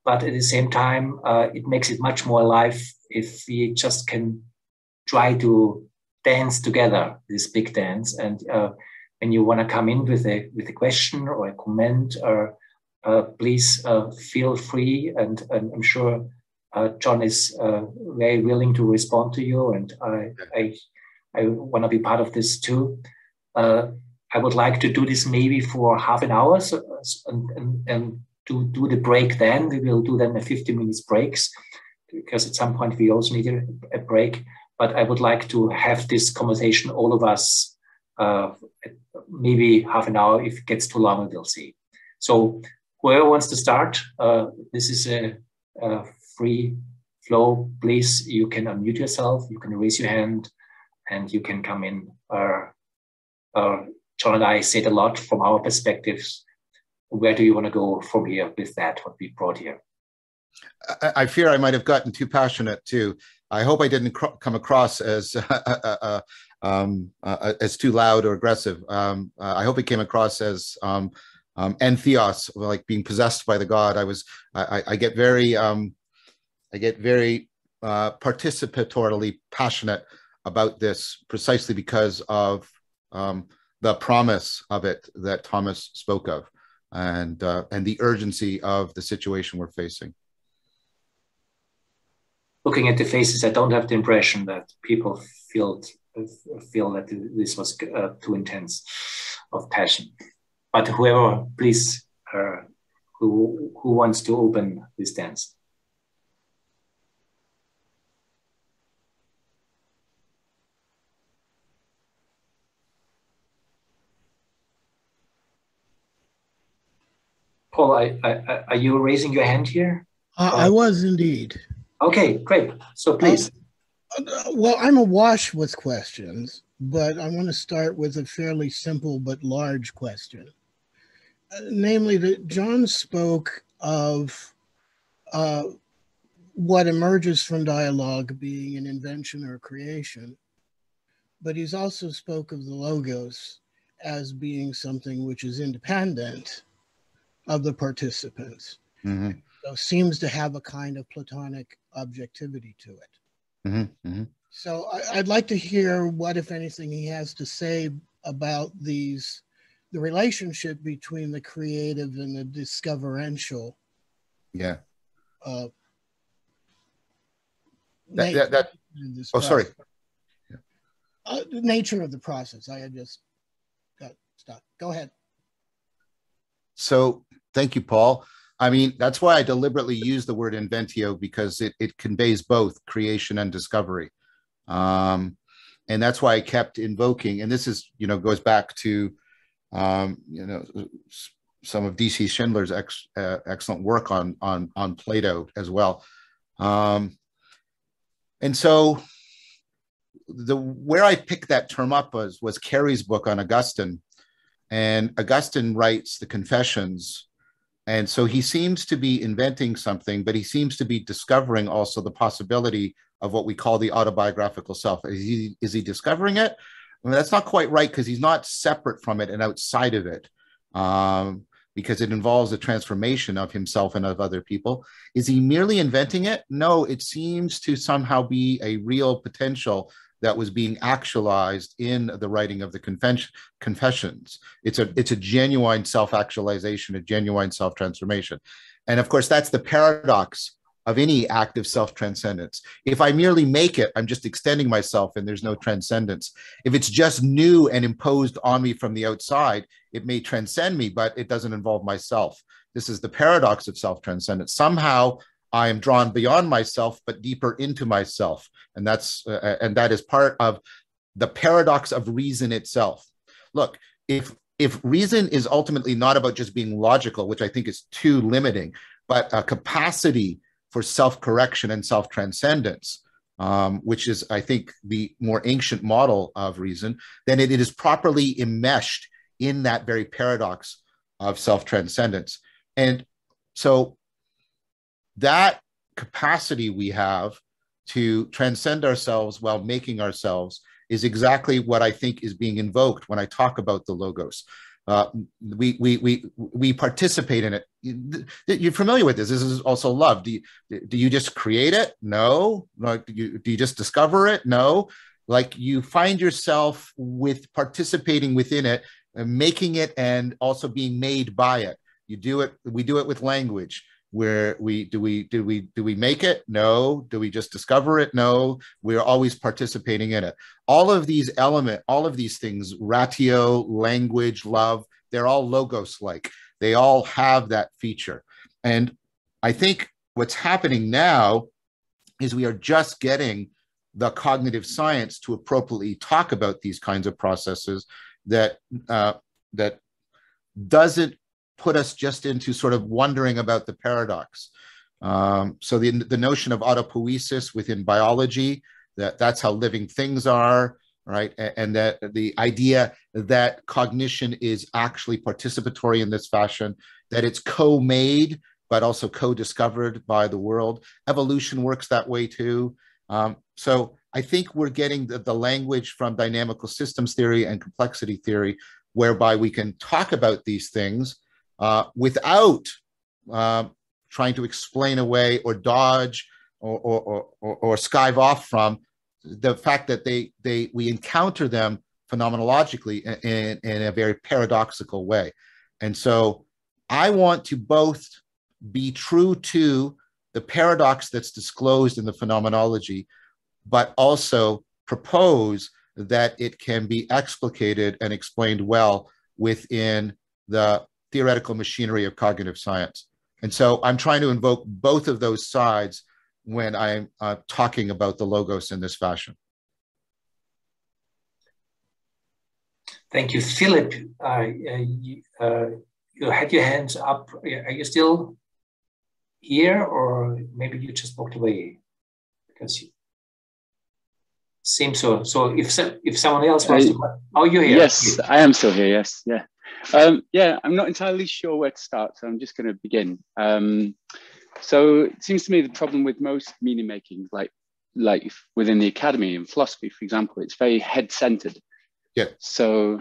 But at the same time, it makes it much more alive if we just can try to dance together, this big dance. And when you want to come in with a question or a comment, or please feel free. And I'm sure John is very willing to respond to you, and I want to be part of this too. I would like to do this maybe for half an hour, and to do the break. Then we will do then a 50 minutes breaks, because at some point we also need a break. But I would like to have this conversation, all of us, maybe half an hour. If it gets too long, we'll see. So whoever wants to start, this is a free flow. Please, you can unmute yourself, you can raise your hand, and you can come in. John and I said a lot from our perspectives. Where do you want to go from here with that, what we brought here? I fear I might have gotten too passionate too. I hope I didn't come across as too loud or aggressive. I hope it came across as entheos, like being possessed by the god. I get very participatorily passionate about this, precisely because of the promise of it that Thomas spoke of, and the urgency of the situation we're facing. Looking at the faces, I don't have the impression that people feel that this was too intense of passion. But whoever, please, who wants to open this dance? Paul, are you raising your hand here? I was indeed. Okay, great. So please. Well, I'm awash with questions, but I want to start with a fairly simple but large question. Namely, that John spoke of what emerges from dialogue being an invention or creation, but he's also spoke of the logos as being something which is independent of the participants. Mm-hmm. So seems to have a kind of Platonic objectivity to it. Mm-hmm. Mm-hmm. So I'd like to hear what, if anything, he has to say about the relationship between the creative and the discoverential. Yeah. Nature oh, sorry. The nature of the process. I had just got stuck. Go ahead. So thank you, Paul. I mean, that's why I deliberately use the word inventio, because it conveys both creation and discovery. And that's why I kept invoking, and this is, goes back to, some of D.C. Schindler's excellent work on Plato as well. And so where I picked that term up was Carey's book on Augustine. And Augustine writes the Confessions. And so he seems to be inventing something, but he seems to be discovering also the possibility of what we call the autobiographical self. Is he discovering it? I mean, that's not quite right, because he's not separate from it and outside of it, because it involves a transformation of himself and of other people. Is he merely inventing it? No, it seems to somehow be a real potential that was being actualized in the writing of the Confessions. It's a genuine self-actualization, a genuine self-transformation. And of course, that's the paradox of any act of self-transcendence. If I merely make it, I'm just extending myself and there's no transcendence. If it's just new and imposed on me from the outside, it may transcend me, but it doesn't involve myself. This is the paradox of self-transcendence. Somehow I am drawn beyond myself, but deeper into myself. And that is part of the paradox of reason itself. Look, if reason is ultimately not about just being logical, which I think is too limiting, but a capacity for self-correction and self-transcendence, which is, I think, the more ancient model of reason, then it is properly enmeshed in that very paradox of self-transcendence. And so that capacity we have to transcend ourselves while making ourselves is exactly what I think is being invoked when I talk about the logos. We participate in it. You're familiar with this. This is also love. Do you just create it? No. Like, do you just discover it? No. Like, you find yourself with participating within it, and making it, and also being made by it. You do it. We do it with language. Where do we make it? No. Do we just discover it? No. We're always participating in it. All of these things, ratio, language, love, they're all logos-like. They all have that feature. And I think what's happening now is we are just getting the cognitive science to appropriately talk about these kinds of processes that doesn't put us just into sort of wondering about the paradox. So the notion of autopoiesis within biology, that's how living things are, right? And that the idea that cognition is actually participatory in this fashion, that it's co-made, but also co-discovered by the world. Evolution works that way too. So I think we're getting the language from dynamical systems theory and complexity theory, whereby we can talk about these things without trying to explain away or dodge or skive off from the fact that we encounter them phenomenologically in a very paradoxical way. And so I want to both be true to the paradox that's disclosed in the phenomenology, but also propose that it can be explicated and explained well within the theoretical machinery of cognitive science. And so I'm trying to invoke both of those sides when I'm talking about the logos in this fashion. Thank you, Philip. You had your hands up. Are you still here, or maybe you just walked away? Because seems so. So if someone else wants to, oh, you're here. Yes, I am still here. Yes, yeah. Yeah, I'm not entirely sure where to start, so I'm just going to begin. So it seems to me the problem with most meaning making, like within the academy and philosophy, for example, it's very head-centered. Yeah. So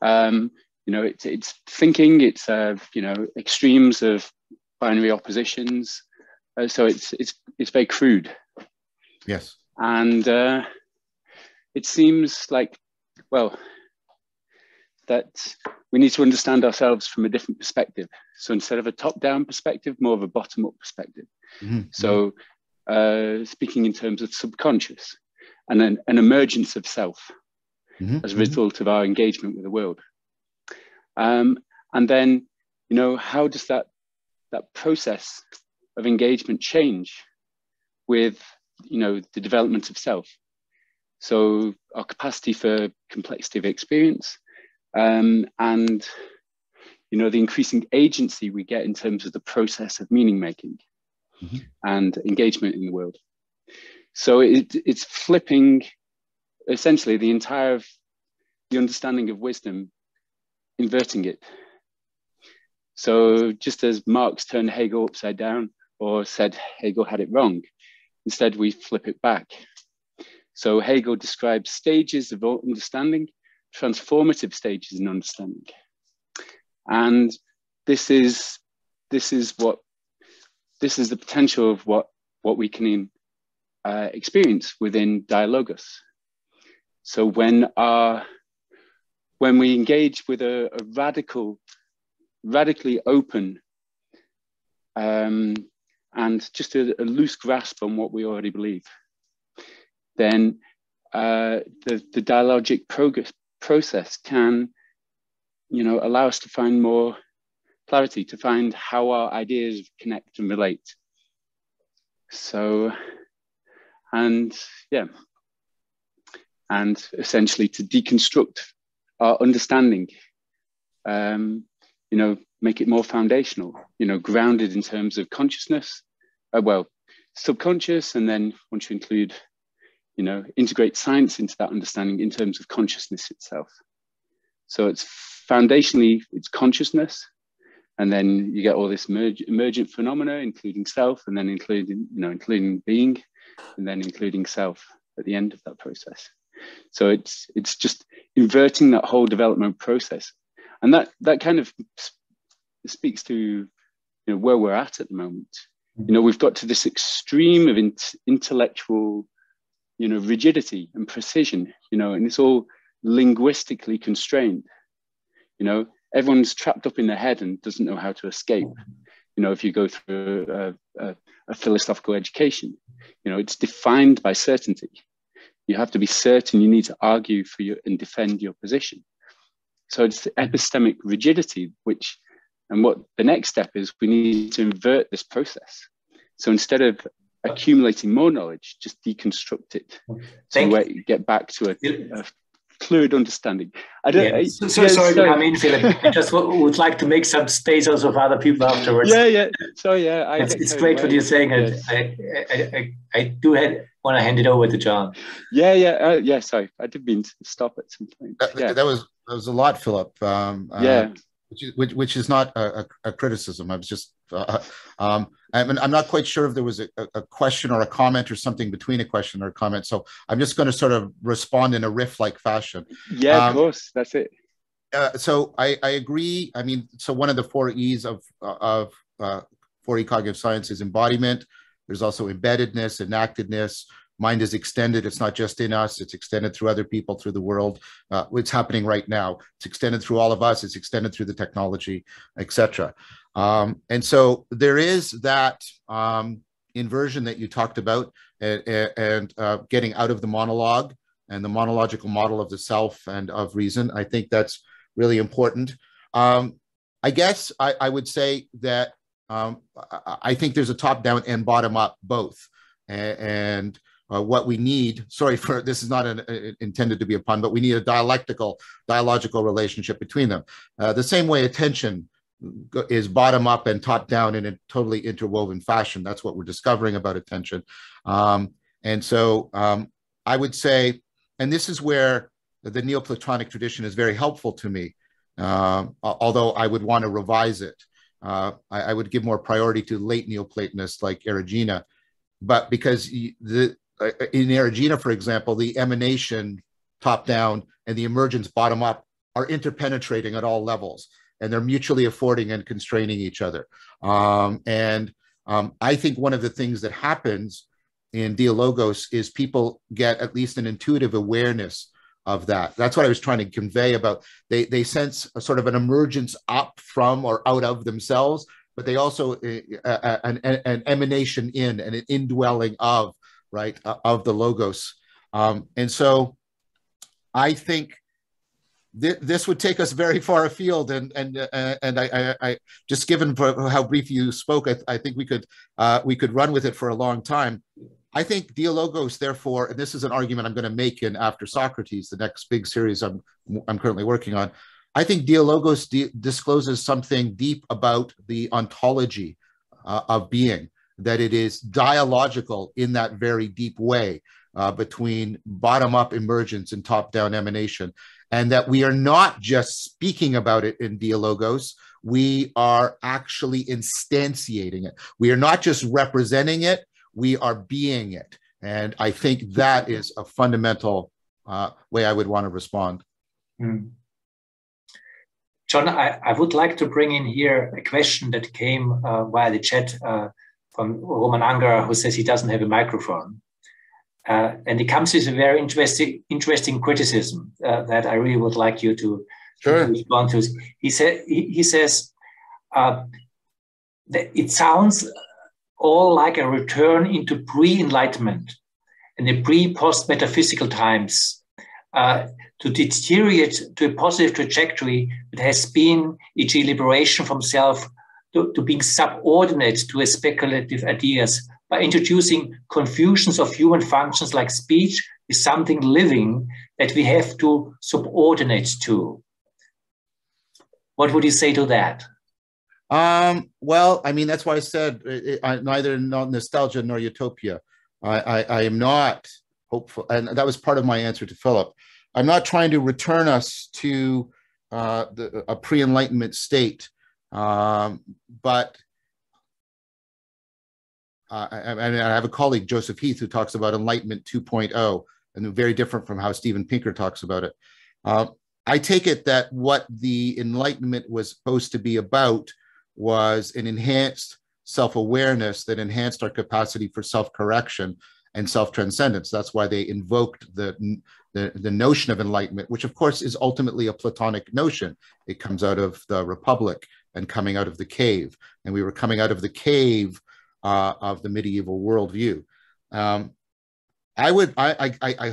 you know, it's thinking, it's you know, extremes of binary oppositions. So it's very crude. Yes. And it seems like, well, that we need to understand ourselves from a different perspective. So instead of a top-down perspective, more of a bottom-up perspective. Mm-hmm. So speaking in terms of subconscious and then an emergence of self as a result of our engagement with the world. And then, you know, how does that process of engagement change with, you know, the development of self? So our capacity for complexity of experience, and, you know, the increasing agency we get in terms of the process of meaning making and engagement in the world. So it's flipping essentially the entire of the understanding of wisdom, inverting it. So just as Marx turned Hegel upside down or said Hegel had it wrong, instead we flip it back. So Hegel describes stages of understanding, transformative stages in understanding. And this is the potential of what we can experience within Dialogos. So when we engage with a radically open and just a loose grasp on what we already believe, then the dialogic process can, you know, allow us to find more clarity, to find how our ideas connect and relate. So, and yeah, and essentially to deconstruct our understanding, you know, make it more foundational, you know, grounded in terms of consciousness, well, subconscious, and then once you include, you know, integrate science into that understanding in terms of consciousness itself. So it's foundationally, it's consciousness, and then you get all this emergent phenomena, including self, and then including being, and then including self at the end of that process. So it's just inverting that whole development process, and that kind of speaks to, you know, where we're at the moment. You know, we've got to this extreme of intellectual, you know, rigidity and precision, you know, and it's all linguistically constrained. You know, everyone's trapped up in their head and doesn't know how to escape. You know, if you go through a philosophical education, you know, it's defined by certainty. You have to be certain, you need to argue for and defend your position. So it's the epistemic rigidity, and what the next step is, we need to invert this process. So instead of accumulating more knowledge, just deconstruct it. So we get back to a fluid understanding. Sorry to come in, Philip. I just would like to make some space also for other people afterwards. Sorry, it's great what you're saying, and I do want to hand it over to John. Sorry, I did mean to stop at some point. That was a lot, Philip. Which is not a criticism. I was just I'm not quite sure if there was a question or a comment or something between a question or a comment. So I'm just going to sort of respond in a riff-like fashion. Yeah, of course, that's it. So I agree. I mean, so one of the 4 E's of 4E cognitive science is embodiment. There's also embeddedness, enactedness. Mind is extended. It's not just in us. It's extended through other people, through the world. It's happening right now. It's extended through all of us. It's extended through the technology, etc. And so there is that inversion that you talked about, and getting out of the monologue and the monological model of the self and of reason. I think that's really important. I guess I would say that I think there's a top-down and bottom-up both. And what we need, sorry for, this is not intended to be a pun, but we need a dialogical relationship between them. The same way attention is bottom up and top down in a totally interwoven fashion. That's what we're discovering about attention. And so I would say, and this is where the Neoplatonic tradition is very helpful to me, although I would want to revise it. I would give more priority to late Neoplatonists like Erigena, but because in Erigena, for example, the emanation top-down and the emergence bottom-up are interpenetrating at all levels, and they're mutually affording and constraining each other. I think one of the things that happens in Dialogos is people get at least an intuitive awareness of that. That's what I was trying to convey about. They sense a sort of an emergence up from or out of themselves, but they also an emanation in and an indwelling of, right, of the Logos. And so I think this would take us very far afield, and I just given how brief you spoke, I think we could run with it for a long time. I think Dialogos, therefore, and this is an argument I'm going to make in After Socrates, the next big series I'm currently working on. I think Dialogos discloses something deep about the ontology of being, that it is dialogical in that very deep way between bottom-up emergence and top-down emanation, and that we are not just speaking about it in Dialogos, we are actually instantiating it. We are not just representing it, we are being it. And I think that is a fundamental way I would want to respond. John, I would like to bring in here a question that came via the chat from Roman Angara, who says he doesn't have a microphone. And it comes with a very interesting criticism that I really would like you to respond to. He says that it sounds all like a return into pre-enlightenment and the pre-post-metaphysical times, to deteriorate to a positive trajectory that has been, e.g., liberation from self, to being subordinate to speculative ideas by introducing confusions of human functions like speech is something living that we have to subordinate to. What would you say to that? Well, I mean, that's why I said neither nostalgia nor utopia. I am not hopeful, and that was part of my answer to Philip. I'm not trying to return us to a pre-enlightenment state, but I have a colleague, Joseph Heath, who talks about Enlightenment 2.0, and very different from how Steven Pinker talks about it. I take it that what the Enlightenment was supposed to be about was an enhanced self-awareness that enhanced our capacity for self-correction and self-transcendence. That's why they invoked the notion of enlightenment, which of course is ultimately a Platonic notion. It comes out of the Republic and coming out of the cave. And we were coming out of the cave of the medieval worldview. I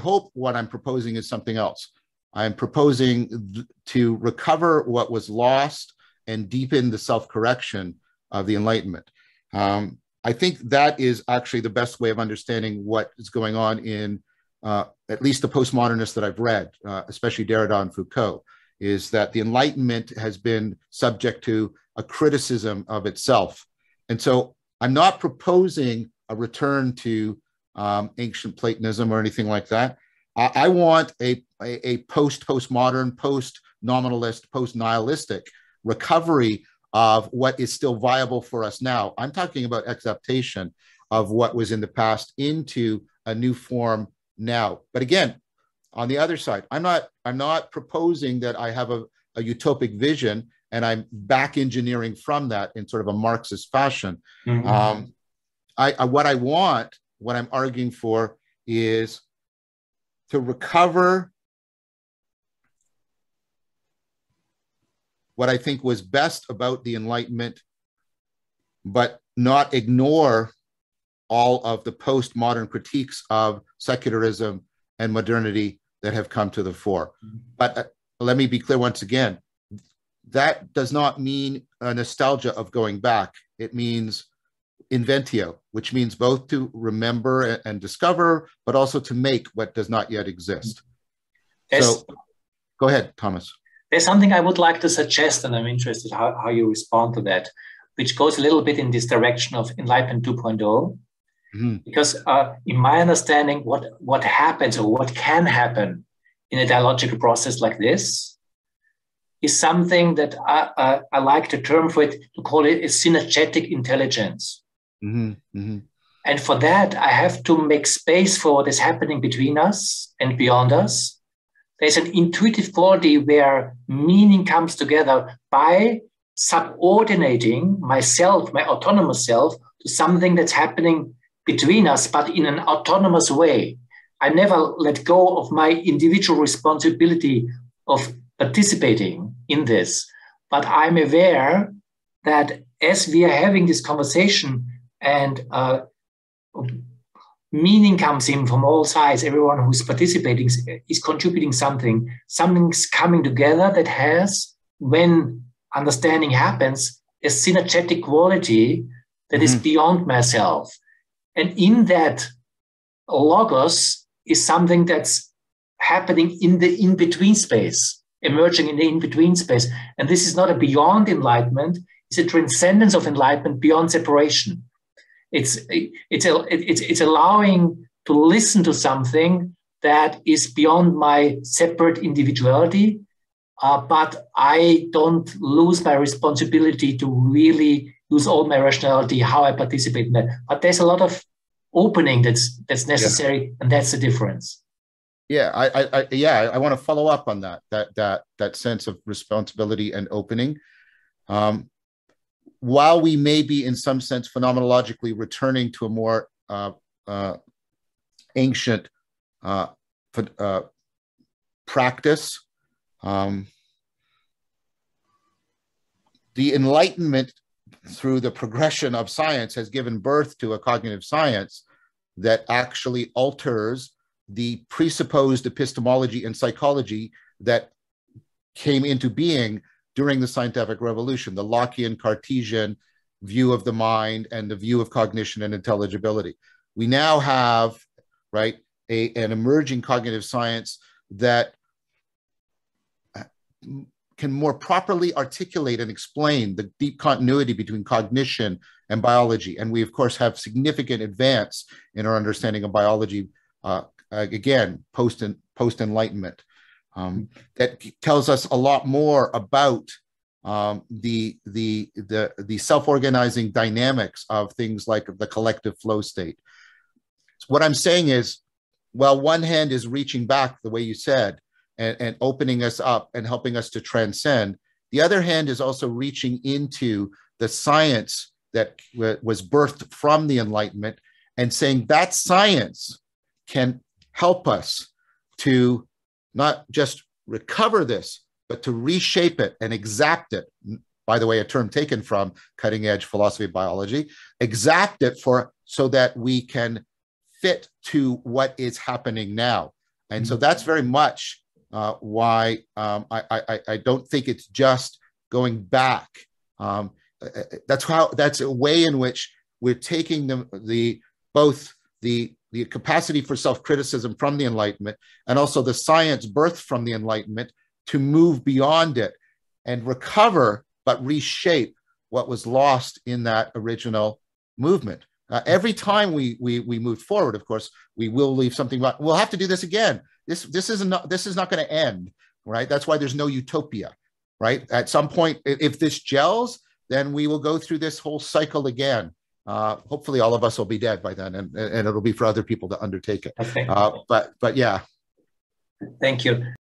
hope what I'm proposing is something else. I'm proposing to recover what was lost and deepen the self-correction of the Enlightenment. I think that is actually the best way of understanding what is going on in at least the postmodernists that I've read, especially Derrida and Foucault, is that the Enlightenment has been subject to a criticism of itself. And so I'm not proposing a return to ancient Platonism or anything like that. I want a postmodern, post-nominalist, post-nihilistic recovery of what is still viable for us now. I'm talking about acceptation of what was in the past into a new form now. But again, on the other side, I'm not proposing that I have a utopic vision and I'm back engineering from that in sort of a Marxist fashion. Mm-hmm. What I'm arguing for is to recover what I think was best about the Enlightenment, but not ignore all of the postmodern critiques of secularism and modernity that have come to the fore. But let me be clear once again, that does not mean a nostalgia of going back. It means inventio, which means both to remember and discover, but also to make what does not yet exist. So go ahead, Thomas. There's something I would like to suggest, and I'm interested how you respond to that, which goes a little bit in this direction of Enlightenment 2.0. Because in my understanding, what happens or what can happen in a dialogical process like this is something that I like the term for it, to call it a synergetic intelligence. And for that, I have to make space for what is happening between us and beyond us. There's an intuitive quality where meaning comes together by subordinating myself, my autonomous self, to something that's happening between us, but in an autonomous way. I never let go of my individual responsibility of participating in this. But I'm aware that as we are having this conversation and meaning comes in from all sides, everyone who's participating is contributing something. Something's coming together that has, when understanding happens, a synergetic quality that is beyond myself. And in that, logos is something that's happening in the in-between space, emerging in the in-between space. And this is not a beyond enlightenment, it's a transcendence of enlightenment beyond separation. It's allowing to listen to something that is beyond my separate individuality, but I don't lose my responsibility to really use all my rationality, how I participate in that. But there's a lot of opening that's necessary, and that's the difference. Yeah, I want to follow up on that sense of responsibility and opening. While we may be in some sense phenomenologically returning to a more ancient practice, the Enlightenment through the progression of science has given birth to a cognitive science that actually alters the presupposed epistemology and psychology that came into being during the scientific revolution, the Lockean Cartesian view of the mind and the view of cognition and intelligibility. We now have, right, an emerging cognitive science that can more properly articulate and explain the deep continuity between cognition and biology. And we, of course, have significant advance in our understanding of biology, again, post-Enlightenment. That tells us a lot more about the self-organizing dynamics of things like the collective flow state. What I'm saying is, while one hand is reaching back, the way you said, and opening us up and helping us to transcend, the other hand is also reaching into the science that was birthed from the Enlightenment and saying that science can help us to not just recover this, but to reshape it and exact it. By the way, a term taken from cutting edge philosophy of biology, exact it so that we can fit to what is happening now. And so that's very much why I don't think it's just going back. That's a way in which we're taking both the capacity for self-criticism from the Enlightenment and also the science birthed from the Enlightenment to move beyond it and recover, but reshape what was lost in that original movement. Every time we move forward, of course, we will leave something. We'll have to do this again. This is not going to end, right? That's why there's no utopia, right? At some point, if this gels, then we will go through this whole cycle again. Hopefully, all of us will be dead by then, and it'll be for other people to undertake it. Okay. But yeah. Thank you.